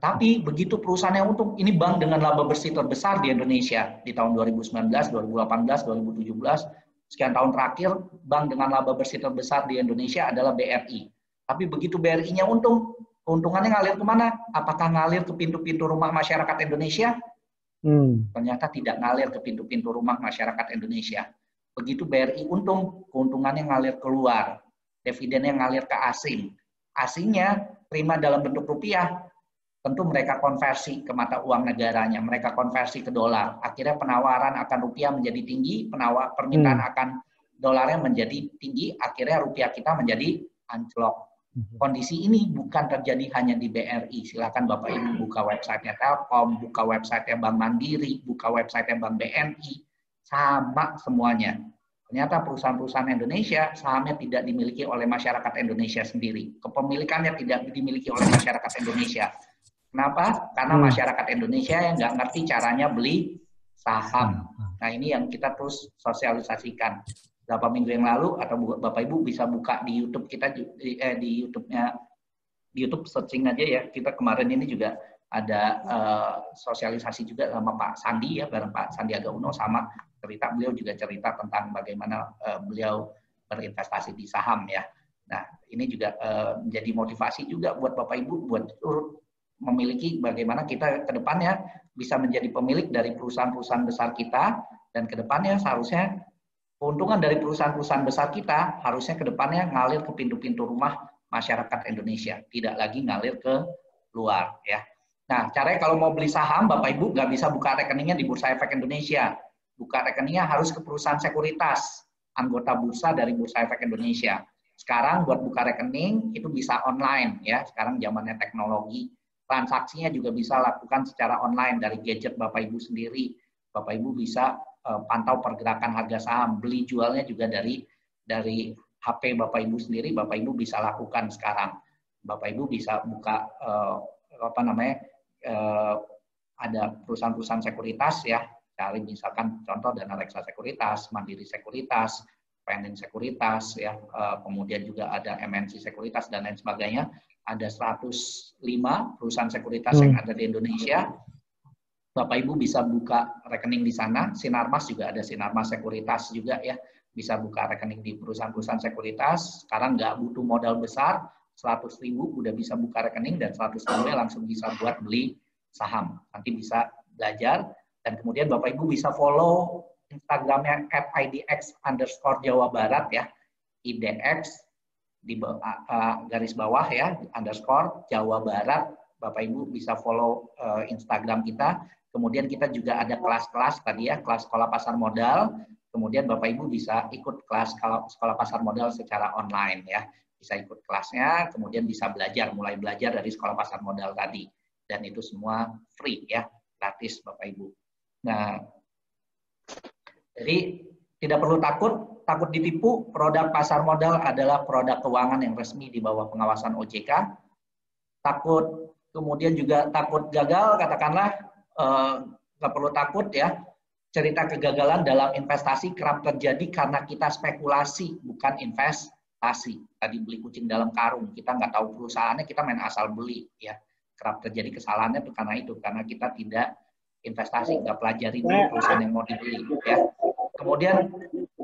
Tapi begitu perusahaannya untung, ini bank dengan laba bersih terbesar di Indonesia di tahun 2019, 2018, 2017, sekian tahun terakhir, bank dengan laba bersih terbesar di Indonesia adalah BRI. Tapi begitu BRI-nya untung, keuntungannya ngalir kemana? Apakah ngalir ke pintu-pintu rumah masyarakat Indonesia? Ternyata tidak ngalir ke pintu-pintu rumah masyarakat Indonesia. Begitu BRI untung, keuntungannya ngalir keluar. Dividennya ngalir ke asing. Asingnya terima dalam bentuk rupiah. Tentu mereka konversi ke mata uang negaranya, mereka konversi ke dolar. Akhirnya penawaran akan rupiah menjadi tinggi, permintaan akan dolarnya menjadi tinggi, akhirnya rupiah kita menjadi anjlok. Kondisi ini bukan terjadi hanya di BRI. Silakan Bapak Ibu buka websitenya Telkom, buka websitenya Bank Mandiri, buka websitenya Bank BNI, sama semuanya. Ternyata perusahaan-perusahaan Indonesia sahamnya tidak dimiliki oleh masyarakat Indonesia sendiri. Kepemilikannya tidak dimiliki oleh masyarakat Indonesia. Kenapa? Karena masyarakat Indonesia yang nggak ngerti caranya beli saham. Nah ini yang kita terus sosialisasikan. Beberapa minggu yang lalu atau Bapak Ibu bisa buka di YouTube kita, di YouTube searching aja ya. Kita kemarin ini juga ada sosialisasi juga sama Pak Sandi ya, bareng Pak Sandiaga Uno, sama cerita beliau juga cerita tentang bagaimana beliau berinvestasi di saham ya. Nah ini juga menjadi motivasi juga buat Bapak Ibu buat turut memiliki bagaimana kita ke depannya bisa menjadi pemilik dari perusahaan-perusahaan besar kita, dan ke depannya seharusnya keuntungan dari perusahaan-perusahaan besar kita harusnya ke depannya ngalir ke pintu-pintu rumah masyarakat Indonesia, tidak lagi ngalir ke luar ya. Nah, caranya kalau mau beli saham Bapak Ibu nggak bisa buka rekeningnya di Bursa Efek Indonesia. Buka rekeningnya harus ke perusahaan sekuritas, anggota bursa dari Bursa Efek Indonesia. Sekarang buat buka rekening itu bisa online ya, sekarang zamannya teknologi. Transaksinya juga bisa lakukan secara online dari gadget Bapak Ibu sendiri. Bapak Ibu bisa pantau pergerakan harga saham, beli jualnya juga dari HP Bapak Ibu sendiri. Bapak Ibu bisa lakukan sekarang. Bapak Ibu bisa buka ada perusahaan-perusahaan sekuritas ya. Cari misalkan contoh Dana Reksa Sekuritas, Mandiri Sekuritas, Pending Sekuritas ya. Kemudian juga ada MNC Sekuritas dan lain sebagainya. Ada 105 perusahaan sekuritas yang ada di Indonesia. Bapak Ibu bisa buka rekening di sana. Sinarmas juga ada Sinarmas Sekuritas juga ya. Bisa buka rekening di perusahaan-perusahaan sekuritas. Sekarang nggak butuh modal besar, 100.000 udah bisa buka rekening, dan 100.000 langsung bisa buat beli saham. Nanti bisa belajar, dan kemudian Bapak Ibu bisa follow Instagramnya @idx_Jawa Barat ya. IDX di garis bawah ya, _ Jawa Barat. Bapak Ibu bisa follow Instagram kita. Kemudian kita juga ada kelas-kelas tadi ya, kelas sekolah pasar modal. Kemudian Bapak Ibu bisa ikut kelas sekolah pasar modal secara online ya. Bisa ikut kelasnya, kemudian bisa mulai belajar dari sekolah pasar modal tadi. Dan itu semua free ya, gratis Bapak Ibu. Nah, jadi tidak perlu takut ditipu. Produk pasar modal adalah produk keuangan yang resmi di bawah pengawasan OJK. Kemudian juga takut gagal, katakanlah nggak perlu takut ya. cerita kegagalan dalam investasi kerap terjadi karena kita spekulasi, bukan investasi. Tadi beli kucing dalam karung, kita nggak tahu perusahaannya, kita main asal beli. Ya, kerap terjadi kesalahannya itu, karena kita tidak investasi, nggak pelajari dulu perusahaan yang mau dibeli. Ya. Kemudian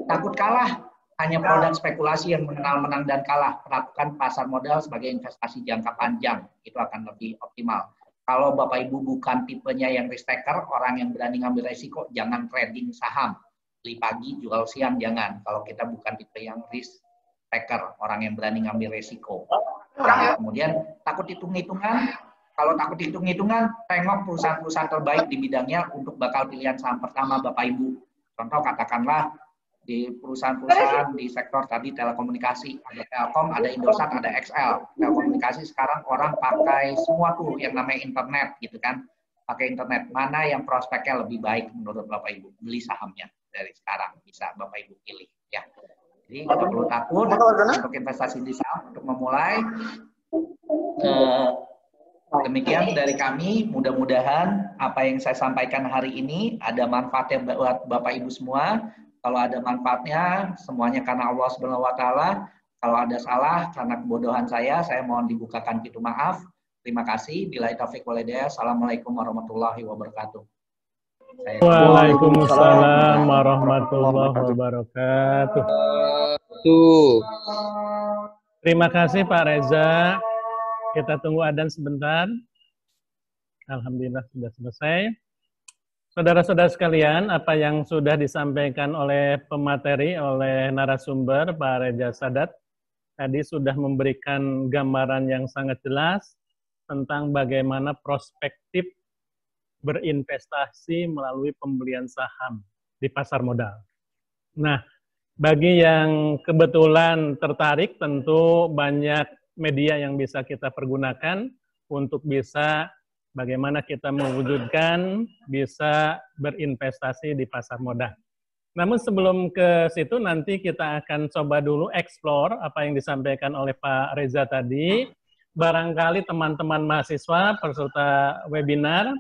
takut kalah, hanya produk spekulasi yang mengenal menang dan kalah. Perlakukan pasar modal sebagai investasi jangka panjang, itu akan lebih optimal. Kalau Bapak Ibu bukan tipenya yang risk taker, orang yang berani ngambil resiko, jangan trading saham. Beli pagi, jual siang, jangan. Kalau kita bukan tipe yang risk taker, orang yang berani ngambil resiko. Ya, kemudian takut hitung-hitungan. Kalau takut hitung-hitungan, tengok perusahaan-perusahaan terbaik di bidangnya untuk bakal pilihan saham pertama Bapak Ibu. Contoh katakanlah, di perusahaan-perusahaan di sektor tadi telekomunikasi, ada Telkom, ada Indosat, ada XL. Telekomunikasi sekarang orang pakai semua tuh yang namanya internet gitu kan, pakai internet. Mana yang prospeknya lebih baik menurut Bapak Ibu? Beli sahamnya dari sekarang, bisa Bapak Ibu pilih ya. Jadi nggak perlu takut untuk investasi di saham untuk memulai. Demikian dari kami, mudah-mudahan apa yang saya sampaikan hari ini ada manfaatnya buat Bapak Ibu semua. Kalau ada manfaatnya, semuanya karena Allah Subhanahu wa Ta'ala. Kalau ada salah karena kebodohan saya mohon dibukakan pintu maaf. Terima kasih. Billahi taufiq wal hidayah. Assalamualaikum warahmatullahi wabarakatuh. Waalaikumsalam warahmatullahi wabarakatuh. Terima kasih Pak Reza. Kita tunggu adzan sebentar. Alhamdulillah sudah selesai. Saudara-saudara sekalian, apa yang sudah disampaikan oleh pemateri, oleh narasumber Pak Reza Sadat, tadi sudah memberikan gambaran yang sangat jelas tentang bagaimana perspektif berinvestasi melalui pembelian saham di pasar modal. Nah, bagi yang kebetulan tertarik, tentu banyak media yang bisa kita pergunakan untuk bisa bagaimana kita mewujudkan bisa berinvestasi di pasar modal. Namun sebelum ke situ nanti kita akan coba dulu explore apa yang disampaikan oleh Pak Reza tadi. Barangkali teman-teman mahasiswa peserta webinar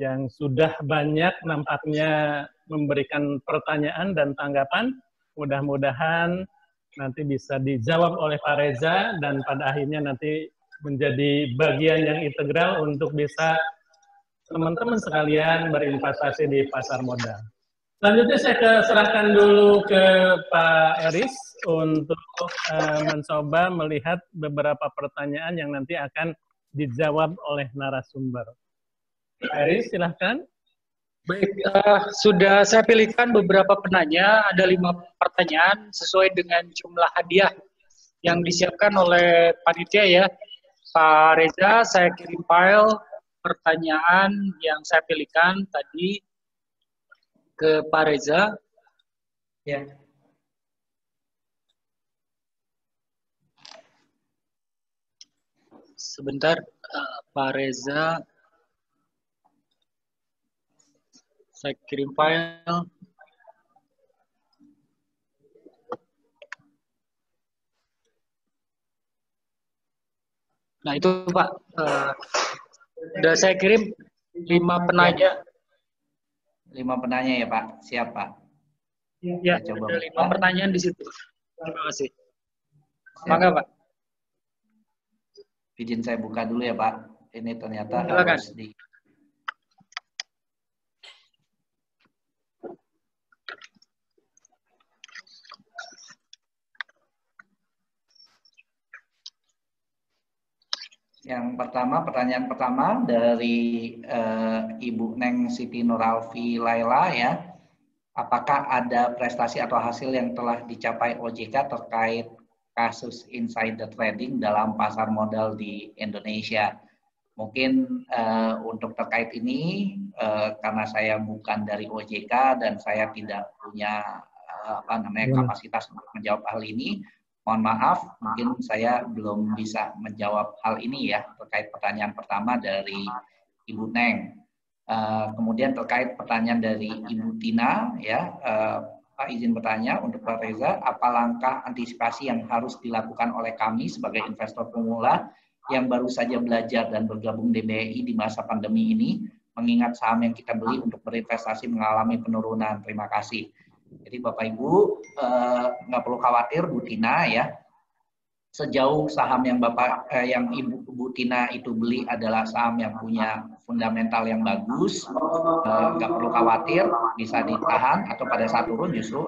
yang sudah banyak nampaknya memberikan pertanyaan dan tanggapan, mudah-mudahan nanti bisa dijawab oleh Pak Reza dan pada akhirnya nanti menjadi bagian yang integral untuk bisa teman-teman sekalian berinvestasi di pasar modal. Selanjutnya saya serahkan dulu ke Pak Eris untuk mencoba melihat beberapa pertanyaan yang nanti akan dijawab oleh narasumber. Pak Eris, silahkan. Baik, sudah saya pilihkan beberapa penanya, ada 5 pertanyaan sesuai dengan jumlah hadiah yang disiapkan oleh panitia ya. Pak Reza, saya kirim file pertanyaan yang saya pilihkan tadi ke Pak Reza. Ya. Sebentar, Pak Reza. Saya kirim file. Nah itu Pak, sudah saya kirim 5 penanya. 5 penanya ya Pak, siap Pak. Ya, coba ada 5 pertanyaan di situ. Terima kasih. Mangga Pak. Izin saya buka dulu ya Pak. Ini ternyata silakan. Harus di... Yang pertama, pertanyaan pertama dari Ibu Neng Siti Nuralfi Laila ya. Apakah ada prestasi atau hasil yang telah dicapai OJK terkait kasus insider trading dalam pasar modal di Indonesia? Mungkin untuk terkait ini karena saya bukan dari OJK dan saya tidak punya kapasitas untuk menjawab hal ini. Mohon maaf, mungkin saya belum bisa menjawab hal ini ya, terkait pertanyaan pertama dari Ibu Neng. Kemudian terkait pertanyaan dari Ibu Tina, ya, Pak izin bertanya untuk Pak Reza, apa langkah antisipasi yang harus dilakukan oleh kami sebagai investor pemula yang baru saja belajar dan bergabung di BI di masa pandemi ini mengingat saham yang kita beli untuk berinvestasi mengalami penurunan. Terima kasih. Jadi Bapak Ibu nggak perlu khawatir, Bu Tina ya. Sejauh saham yang yang Ibu Tina itu beli adalah saham yang punya fundamental yang bagus, nggak perlu khawatir, bisa ditahan atau pada saat turun justru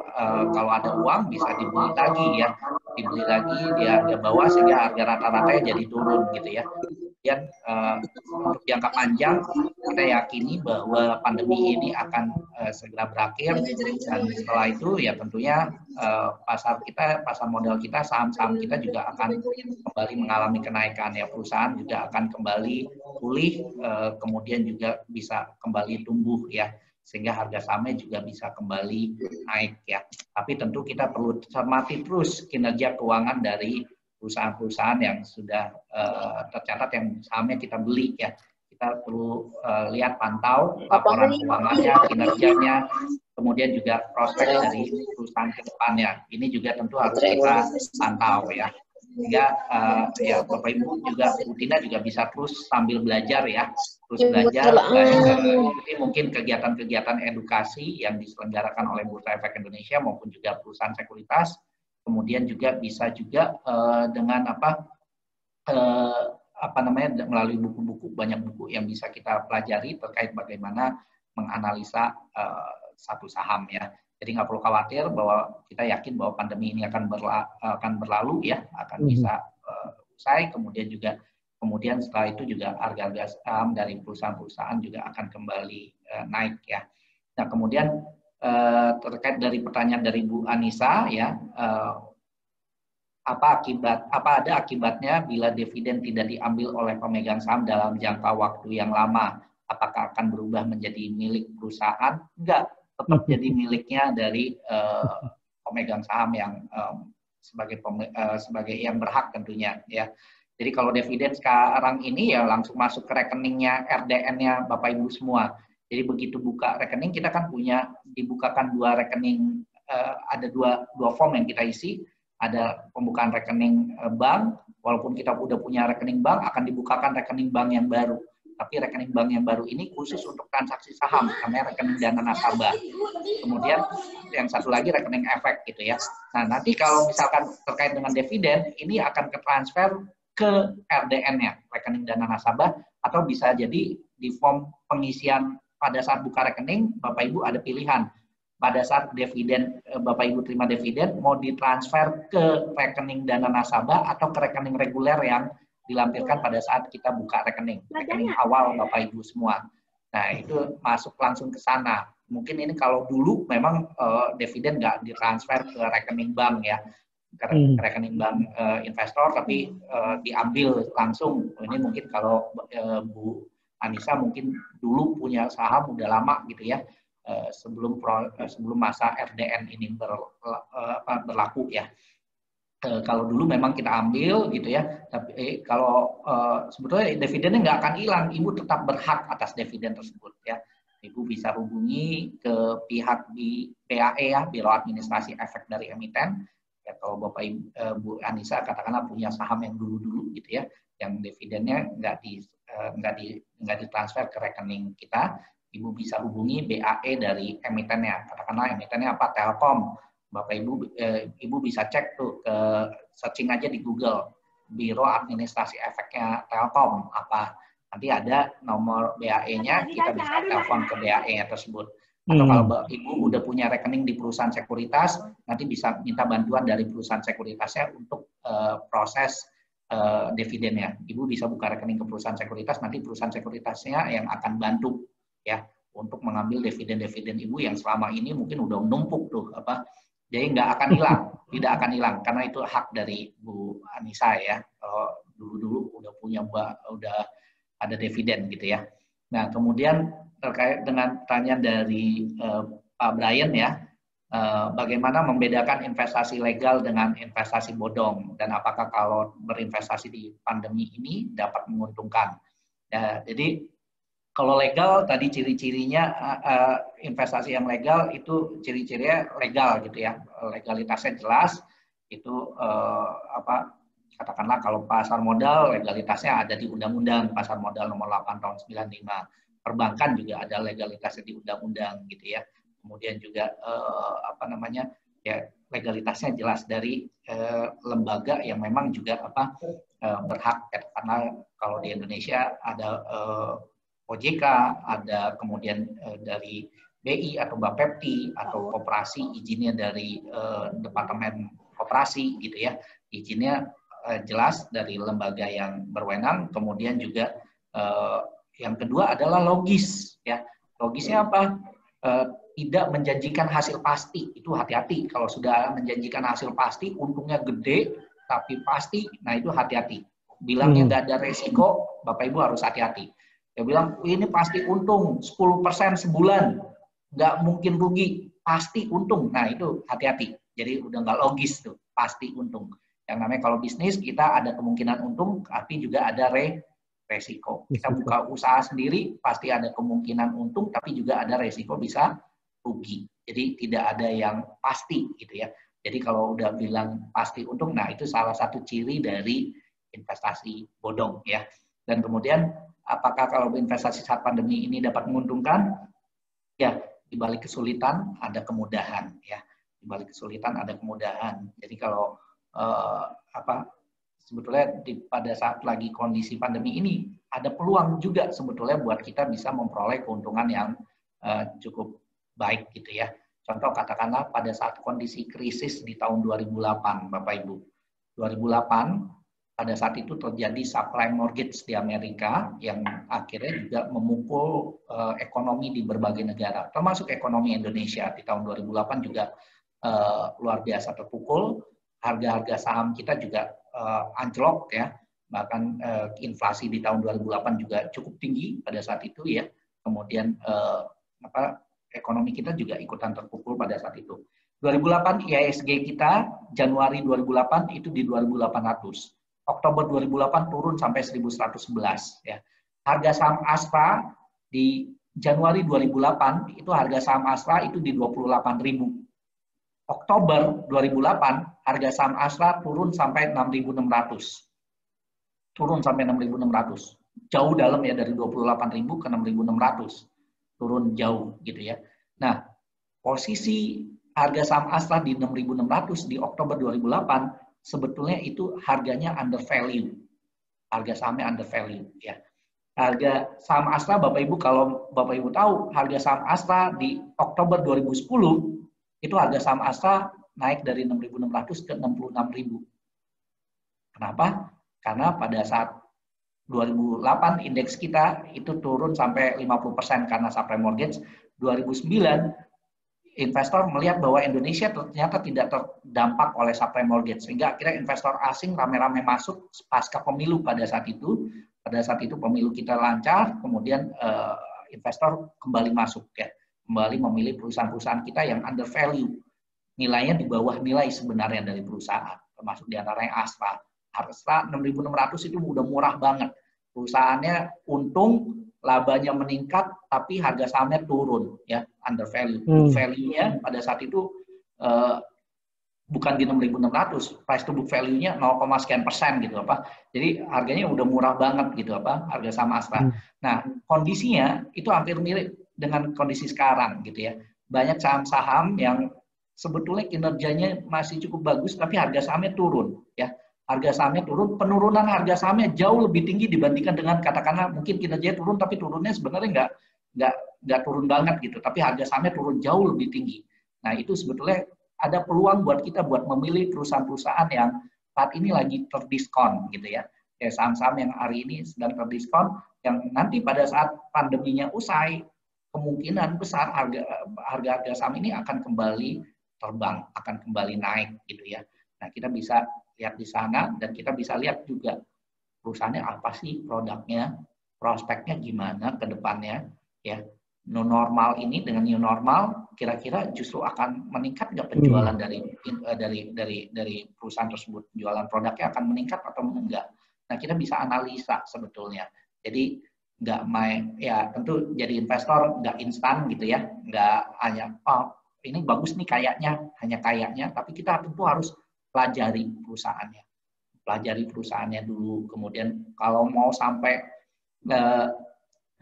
kalau ada uang bisa dibeli lagi ya, dibeli lagi di harga bawah sehingga harga rata-ratanya jadi turun gitu ya. Kemudian untuk jangka panjang kita yakini bahwa pandemi ini akan segera berakhir, dan setelah itu ya tentunya pasar modal kita, saham-saham kita juga akan kembali mengalami kenaikan ya, perusahaan juga akan kembali pulih, kemudian juga bisa kembali tumbuh ya, sehingga harga sahamnya juga bisa kembali naik ya. Tapi tentu kita perlu cermati terus kinerja keuangan dari perusahaan-perusahaan yang sudah tercatat yang sahamnya kita beli ya. Kita perlu lihat, pantau laporan keuangannya, kinerjanya, kemudian juga prospek dari perusahaan ke depannya. Ini juga tentu harus kita pantau ya. Sehingga ya Bapak Ibu juga, Bu Tina juga bisa terus sambil belajar ya, terus belajar, ini mungkin kegiatan-kegiatan edukasi yang diselenggarakan oleh Bursa Efek Indonesia maupun juga perusahaan sekuritas. Kemudian juga bisa juga dengan melalui buku-buku, banyak buku yang bisa kita pelajari terkait bagaimana menganalisa satu saham ya. Jadi nggak perlu khawatir, bahwa kita yakin bahwa pandemi ini akan berlalu ya, akan bisa usai. Kemudian setelah itu juga harga-harga saham dari perusahaan-perusahaan juga akan kembali naik ya. Nah kemudian terkait dari pertanyaan dari Bu Anissa ya, apa ada akibatnya bila dividen tidak diambil oleh pemegang saham dalam jangka waktu yang lama? Apakah akan berubah menjadi milik perusahaan? Enggak, tetap jadi miliknya dari pemegang saham yang sebagai yang berhak tentunya ya. Jadi kalau dividen sekarang ini ya langsung masuk ke rekeningnya RDN-nya Bapak Ibu semua. Jadi begitu buka rekening, kita kan dibukakan dua rekening, ada dua form yang kita isi. Ada pembukaan rekening bank, walaupun kita udah punya rekening bank, akan dibukakan rekening bank yang baru. Tapi rekening bank yang baru ini khusus untuk transaksi saham, namanya rekening dana nasabah. Kemudian yang satu lagi rekening efek gitu ya. Nah nanti kalau misalkan terkait dengan dividen, ini akan transfer ke RDN-nya, rekening dana nasabah, atau bisa jadi di form pengisian pada saat buka rekening, Bapak Ibu ada pilihan. Pada saat dividen, Bapak Ibu terima dividen, mau ditransfer ke rekening dana nasabah atau ke rekening reguler yang dilampirkan pada saat kita buka rekening awal Bapak Ibu semua. Nah itu masuk langsung ke sana. Mungkin ini kalau dulu memang dividen nggak ditransfer ke rekening bank ya, ke rekening bank investor, tapi diambil langsung. Ini mungkin kalau Bu Anissa mungkin dulu punya saham udah lama gitu ya, sebelum masa RDN ini berlaku ya. Kalau dulu memang kita ambil gitu ya, tapi kalau sebetulnya dividennya nggak akan hilang, Ibu tetap berhak atas dividen tersebut ya. Ibu bisa hubungi ke pihak di BAE ya, Biro Administrasi Efek dari Emiten. Ya, kalau Bapak Bu Anissa katakanlah punya saham yang dulu-dulu gitu ya, yang dividennya nggak ditransfer ke rekening kita, Ibu bisa hubungi BAE dari emitennya. Katakanlah emitennya apa? Telkom. Bapak Ibu bisa cek tuh, ke searching aja di Google, Biro Administrasi Efeknya Telkom apa. Nanti ada nomor BAE-nya, kita bisa telepon ke BAE tersebut. Atau kalau Ibu udah punya rekening di perusahaan sekuritas, nanti bisa minta bantuan dari perusahaan sekuritasnya untuk proses dividennya. Ibu bisa buka rekening ke perusahaan sekuritas, nanti perusahaan sekuritasnya yang akan bantu ya untuk mengambil dividen-dividen Ibu yang selama ini mungkin udah numpuk tuh apa. Jadi nggak akan hilang, tidak akan hilang karena itu hak dari Bu Anissa ya. Kalau dulu-dulu udah ada dividen gitu ya. Nah kemudian terkait dengan pertanyaan dari Pak Brian ya, bagaimana membedakan investasi legal dengan investasi bodong, dan apakah kalau berinvestasi di pandemi ini dapat menguntungkan? Ya, jadi kalau legal tadi ciri-cirinya, investasi yang legal itu ciri-cirinya legal gitu ya, legalitasnya jelas. Itu katakanlah kalau pasar modal legalitasnya ada di Undang-Undang Pasar Modal Nomor 8 Tahun 95. perbankan juga ada legalitasnya di undang-undang gitu ya. Kemudian juga ya legalitasnya jelas dari lembaga yang memang juga berhak ya. Karena kalau di Indonesia ada OJK, ada kemudian dari BI atau Bapepti atau koperasi izinnya dari Departemen Koperasi gitu ya. Izinnya jelas dari lembaga yang berwenang. Kemudian juga yang kedua adalah logis ya. Logisnya apa? Tidak menjanjikan hasil pasti. Itu hati-hati. Kalau sudah menjanjikan hasil pasti, untungnya gede tapi pasti, nah itu hati-hati. Bilangnya nggak ada resiko, Bapak Ibu harus hati-hati. Dia bilang ini pasti untung 10% sebulan, nggak mungkin rugi, pasti untung. Nah itu hati-hati. Jadi udah nggak logis tuh, pasti untung. Yang namanya kalau bisnis kita ada kemungkinan untung, tapi juga ada resiko. Kita buka usaha sendiri pasti ada kemungkinan untung, tapi juga ada resiko bisa rugi. Jadi tidak ada yang pasti gitu ya. Jadi kalau udah bilang pasti untung, nah itu salah satu ciri dari investasi bodong ya. Dan kemudian apakah kalau investasi saat pandemi ini dapat menguntungkan? Ya, di balik kesulitan ada kemudahan ya. Di balik kesulitan ada kemudahan. Jadi kalau sebetulnya pada saat lagi kondisi pandemi ini ada peluang juga sebetulnya buat kita bisa memperoleh keuntungan yang cukup baik gitu ya. Contoh katakanlah pada saat kondisi krisis di tahun 2008, Bapak Ibu. 2008 pada saat itu terjadi subprime mortgage di Amerika yang akhirnya juga memukul ekonomi di berbagai negara, termasuk ekonomi Indonesia di tahun 2008 juga luar biasa terpukul. Harga-harga saham kita juga anjlok ya. Bahkan inflasi di tahun 2008 juga cukup tinggi pada saat itu ya. Kemudian ekonomi kita juga ikutan terpukul pada saat itu. 2008 IHSG kita Januari 2008 itu di 2.800. Oktober 2008 turun sampai 1.111 ya. Harga saham Astra di Januari 2008 itu harga saham Astra itu di 28.000. Oktober 2008 harga saham Astra turun sampai 6.600. Turun sampai 6.600. Jauh dalam ya, dari 28.000 ke 6.600. Turun jauh gitu ya. Nah, posisi harga saham Astra di 6.600 di Oktober 2008 sebetulnya itu harganya under value. Harga sahamnya under value ya. Harga saham Astra Bapak Ibu, kalau Bapak Ibu tahu, harga saham Astra di Oktober 2010 itu harga saham Astra naik dari 6.600 ke 66.000. Kenapa? Karena pada saat 2008 indeks kita itu turun sampai 50% karena subprime mortgage. 2009 investor melihat bahwa Indonesia ternyata tidak terdampak oleh subprime mortgage, sehingga akhirnya investor asing rame-rame masuk pasca pemilu pada saat itu. Pada saat itu pemilu kita lancar, kemudian investor kembali masuk ya, kembali memilih perusahaan-perusahaan kita yang under value, nilainya di bawah nilai sebenarnya dari perusahaan, termasuk diantaranya Astra. Astra 6.600 itu udah murah banget, perusahaannya untung, labanya meningkat, tapi harga sahamnya turun, ya, under value. Book value-nya pada saat itu bukan di 6.600, price to book value-nya 0, sekian persen gitu apa. Jadi harganya udah murah banget gitu apa, harga saham Astra. Nah, kondisinya itu hampir mirip dengan kondisi sekarang gitu ya. Banyak saham-saham yang sebetulnya kinerjanya masih cukup bagus, tapi harga sahamnya turun, ya. Harga sahamnya turun, penurunan harga sahamnya jauh lebih tinggi dibandingkan dengan katakanlah mungkin kinerjanya turun, tapi turunnya sebenarnya nggak turun banget gitu, tapi harga sahamnya turun jauh lebih tinggi. Nah itu sebetulnya ada peluang buat kita buat memilih perusahaan-perusahaan yang saat ini lagi terdiskon gitu ya. Ya saham-saham yang hari ini sedang terdiskon, yang nanti pada saat pandeminya usai, kemungkinan besar harga saham ini akan kembali terbang, akan kembali naik gitu ya. Nah kita bisa lihat di sana, dan kita bisa lihat juga perusahaannya apa sih, produknya, prospeknya gimana ke depannya ya. New normal ini dengan new normal kira-kira justru akan meningkat nggak penjualan dari perusahaan tersebut, penjualan produknya akan meningkat atau enggak. Nah kita bisa analisa sebetulnya. Jadi nggak main ya, tentu jadi investor nggak instan gitu ya, nggak hanya oh ini bagus nih kayaknya, hanya kayaknya, tapi kita tentu harus pelajari perusahaannya dulu. Kemudian kalau mau sampai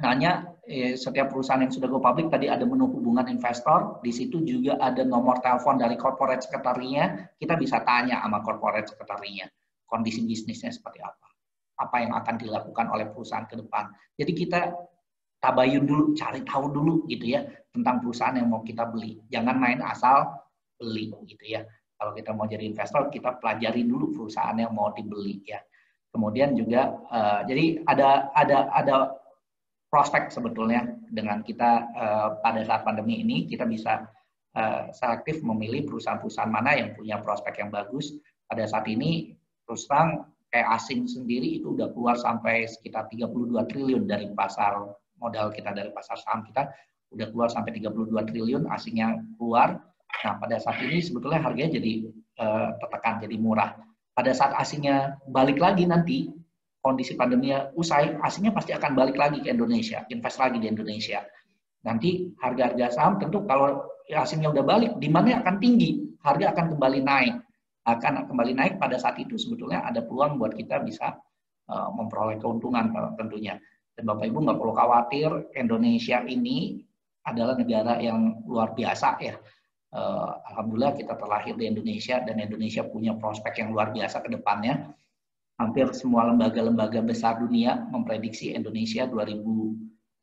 Hanya setiap perusahaan yang sudah go public tadi ada menu hubungan investor, di situ juga ada nomor telepon dari corporate sekretarinya, kita bisa tanya sama corporate sekretarinya, kondisi bisnisnya seperti apa yang akan dilakukan oleh perusahaan ke depan. Jadi kita tabayun dulu, cari tahu dulu gitu ya tentang perusahaan yang mau kita beli. Jangan main asal beli gitu ya. Kalau kita mau jadi investor, kita pelajari dulu perusahaan yang mau dibeli ya. Kemudian juga jadi ada prospek sebetulnya dengan kita pada saat pandemi ini kita bisa selektif memilih perusahaan-perusahaan mana yang punya prospek yang bagus. Pada saat ini terus terang kayak asing sendiri itu udah keluar sampai sekitar 32 triliun dari pasar modal kita, dari pasar saham kita udah keluar sampai 32 triliun asingnya keluar. Nah, pada saat ini sebetulnya harganya jadi tertekan, jadi murah. Pada saat asingnya balik lagi nanti kondisi pandeminya usai, asingnya pasti akan balik lagi ke Indonesia, invest lagi di Indonesia. Nanti harga-harga saham tentu kalau asingnya udah balik, demand-nya akan tinggi, harga akan kembali naik. Akan kembali naik pada saat itu sebetulnya ada peluang buat kita bisa memperoleh keuntungan tentunya. Dan Bapak Ibu nggak perlu khawatir, Indonesia ini adalah negara yang luar biasa ya. Alhamdulillah kita terlahir di Indonesia dan Indonesia punya prospek yang luar biasa ke depannya. Hampir semua lembaga-lembaga besar dunia memprediksi Indonesia 2000,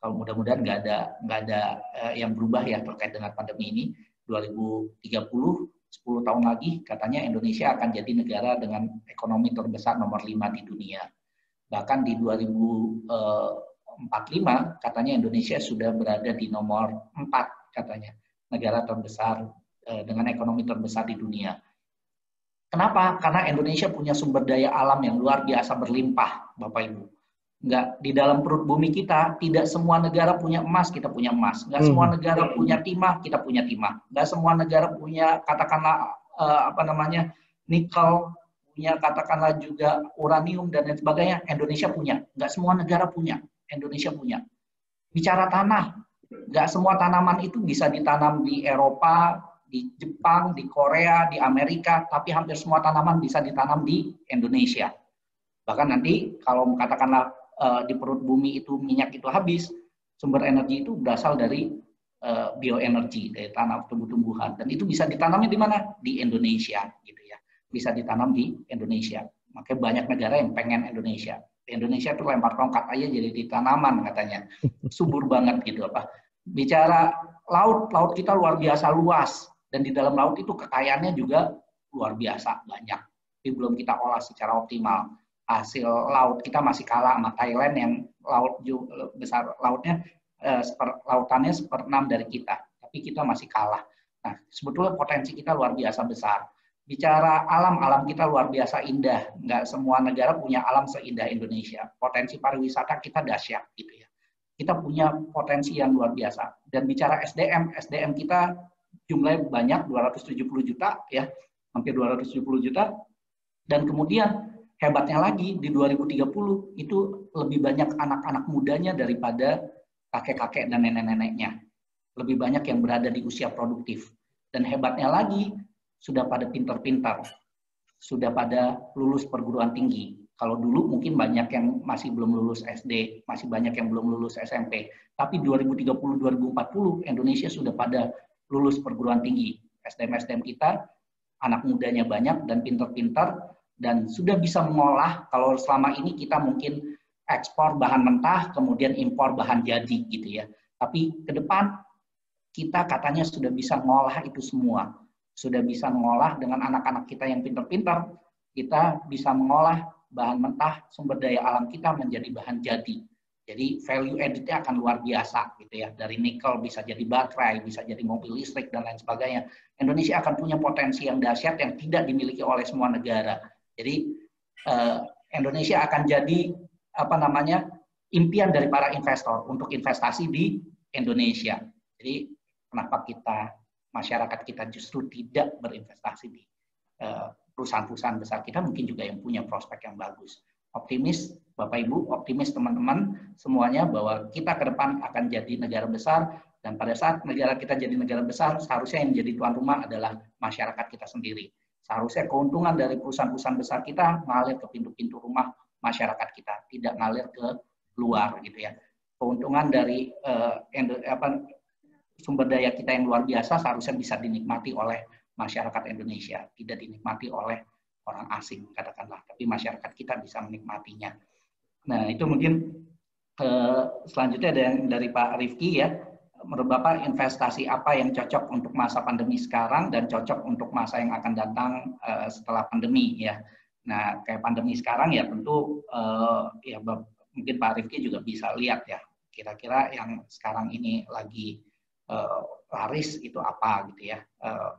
kalau mudah-mudahan nggak ada yang berubah ya terkait dengan pandemi ini, 2030, 10 tahun lagi katanya Indonesia akan jadi negara dengan ekonomi terbesar nomor 5 di dunia. Bahkan di 2045 katanya Indonesia sudah berada di nomor 4 katanya, negara terbesar dengan ekonomi terbesar di dunia. Kenapa? Karena Indonesia punya sumber daya alam yang luar biasa berlimpah, Bapak Ibu. Enggak, di dalam perut bumi kita, tidak semua negara punya emas, kita punya emas. Enggak semua negara punya timah, kita punya timah. Enggak semua negara punya, katakanlah, nikel, punya katakanlah juga uranium, dan lain sebagainya. Indonesia punya. Enggak semua negara punya. Indonesia punya. Bicara tanah, enggak semua tanaman itu bisa ditanam di Eropa, di Jepang, di Korea, di Amerika, tapi hampir semua tanaman bisa ditanam di Indonesia. Bahkan nanti kalau katakanlah di perut bumi itu minyak itu habis, sumber energi itu berasal dari bioenergi, dari tanah tumbuh-tumbuhan, dan itu bisa ditanamnya di mana? Di Indonesia, gitu ya. Bisa ditanam di Indonesia. Makanya banyak negara yang pengen Indonesia. Di Indonesia itu lempar tongkat aja jadi di tanaman katanya, subur banget gitu apa. Bicara laut kita luar biasa luas. Dan di dalam laut itu kekayaannya juga luar biasa banyak. Tapi belum kita olah secara optimal. Hasil laut kita masih kalah sama Thailand yang laut besar lautnya lautannya 1/6 dari kita. Tapi kita masih kalah. Nah, sebetulnya potensi kita luar biasa besar. Bicara alam kita luar biasa indah. Nggak semua negara punya alam seindah Indonesia. Potensi pariwisata kita dahsyat gitu ya. Kita punya potensi yang luar biasa. Dan bicara SDM kita jumlahnya banyak, 270 juta ya, hampir 270 juta. Dan kemudian hebatnya lagi di 2030 itu lebih banyak anak-anak mudanya daripada kakek-kakek dan nenek-neneknya. Lebih banyak yang berada di usia produktif. Dan hebatnya lagi sudah pada pintar-pintar, sudah pada lulus perguruan tinggi. Kalau dulu mungkin banyak yang masih belum lulus SD, masih banyak yang belum lulus SMP. Tapi 2030-2040 Indonesia sudah pada lulus perguruan tinggi. SDM kita, anak mudanya banyak dan pintar-pintar, dan sudah bisa mengolah, kalau selama ini kita mungkin ekspor bahan mentah, kemudian impor bahan jadi gitu ya. Tapi ke depan, kita katanya sudah bisa mengolah itu semua. Sudah bisa mengolah dengan anak-anak kita yang pintar-pintar, kita bisa mengolah bahan mentah, sumber daya alam kita menjadi bahan jadi. Jadi value added-nya akan luar biasa gitu ya. Dari nikel bisa jadi baterai, bisa jadi mobil listrik dan lain sebagainya. Indonesia akan punya potensi yang dahsyat yang tidak dimiliki oleh semua negara. Jadi Indonesia akan jadi impian dari para investor untuk investasi di Indonesia. Jadi kenapa masyarakat kita justru tidak berinvestasi di perusahaan-perusahaan besar kita, mungkin juga yang punya prospek yang bagus. Optimis Bapak Ibu, optimis teman-teman semuanya bahwa kita ke depan akan jadi negara besar, dan pada saat negara kita jadi negara besar, seharusnya yang jadi tuan rumah adalah masyarakat kita sendiri. Seharusnya keuntungan dari perusahaan-perusahaan besar kita ngalir ke pintu-pintu rumah masyarakat kita, tidak ngalir ke luar gitu ya. keuntungan dari sumber daya kita yang luar biasa seharusnya bisa dinikmati oleh masyarakat Indonesia, tidak dinikmati oleh orang asing katakanlah, tapi masyarakat kita bisa menikmatinya. Nah itu mungkin selanjutnya ada yang dari Pak Rifki ya, menurut Bapak investasi apa yang cocok untuk masa pandemi sekarang dan cocok untuk masa yang akan datang setelah pandemi ya. Nah kayak pandemi sekarang ya tentu ya mungkin Pak Rifki juga bisa lihat ya, kira-kira yang sekarang ini lagi laris itu apa gitu ya.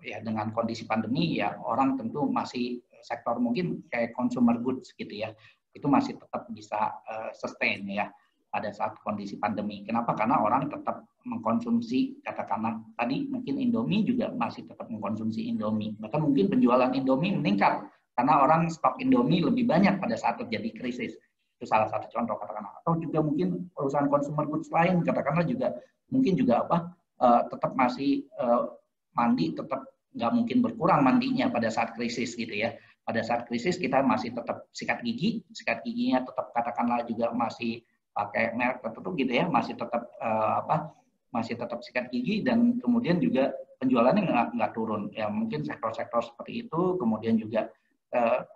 Ya dengan kondisi pandemi ya orang tentu masih sektor mungkin kayak consumer goods gitu ya, itu masih tetap bisa sustain ya pada saat kondisi pandemi. Kenapa? Karena orang tetap mengkonsumsi, katakanlah tadi mungkin Indomie juga masih tetap mengkonsumsi Indomie. Bahkan mungkin penjualan Indomie meningkat karena orang stok Indomie lebih banyak pada saat terjadi krisis. Itu salah satu contoh katakanlah. Atau juga mungkin perusahaan consumer goods lain katakanlah juga mungkin juga tetap masih mandi tetap nggak mungkin berkurang mandinya pada saat krisis gitu ya. Pada saat krisis kita masih tetap sikat giginya tetap katakanlah juga masih pakai merek tertentu gitu ya, masih tetap masih tetap sikat gigi dan kemudian juga penjualannya nggak turun ya, mungkin sektor-sektor seperti itu. Kemudian juga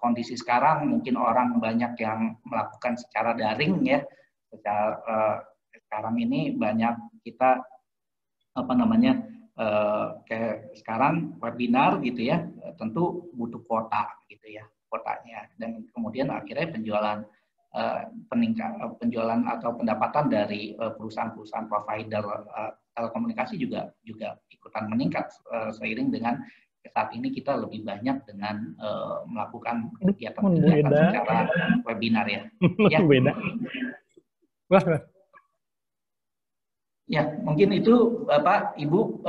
kondisi sekarang mungkin orang banyak yang melakukan secara daring ya, sekarang ini banyak kita kayak sekarang webinar gitu ya, tentu butuh kuota gitu ya, kuotanya, dan kemudian akhirnya penjualan atau pendapatan dari perusahaan-perusahaan provider telekomunikasi juga ikutan meningkat seiring dengan saat ini kita lebih banyak dengan melakukan kegiatan secara webinar ya. Ya. Beda. Wah. Ya, mungkin itu Bapak, Ibu,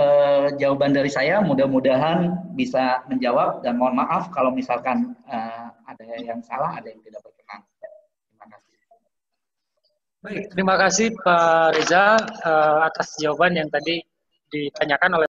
jawaban dari saya. Mudah-mudahan bisa menjawab dan mohon maaf kalau misalkan ada yang salah, ada yang tidak berkenan. Terima kasih. Baik, terima kasih Pak Reza atas jawaban yang tadi ditanyakan oleh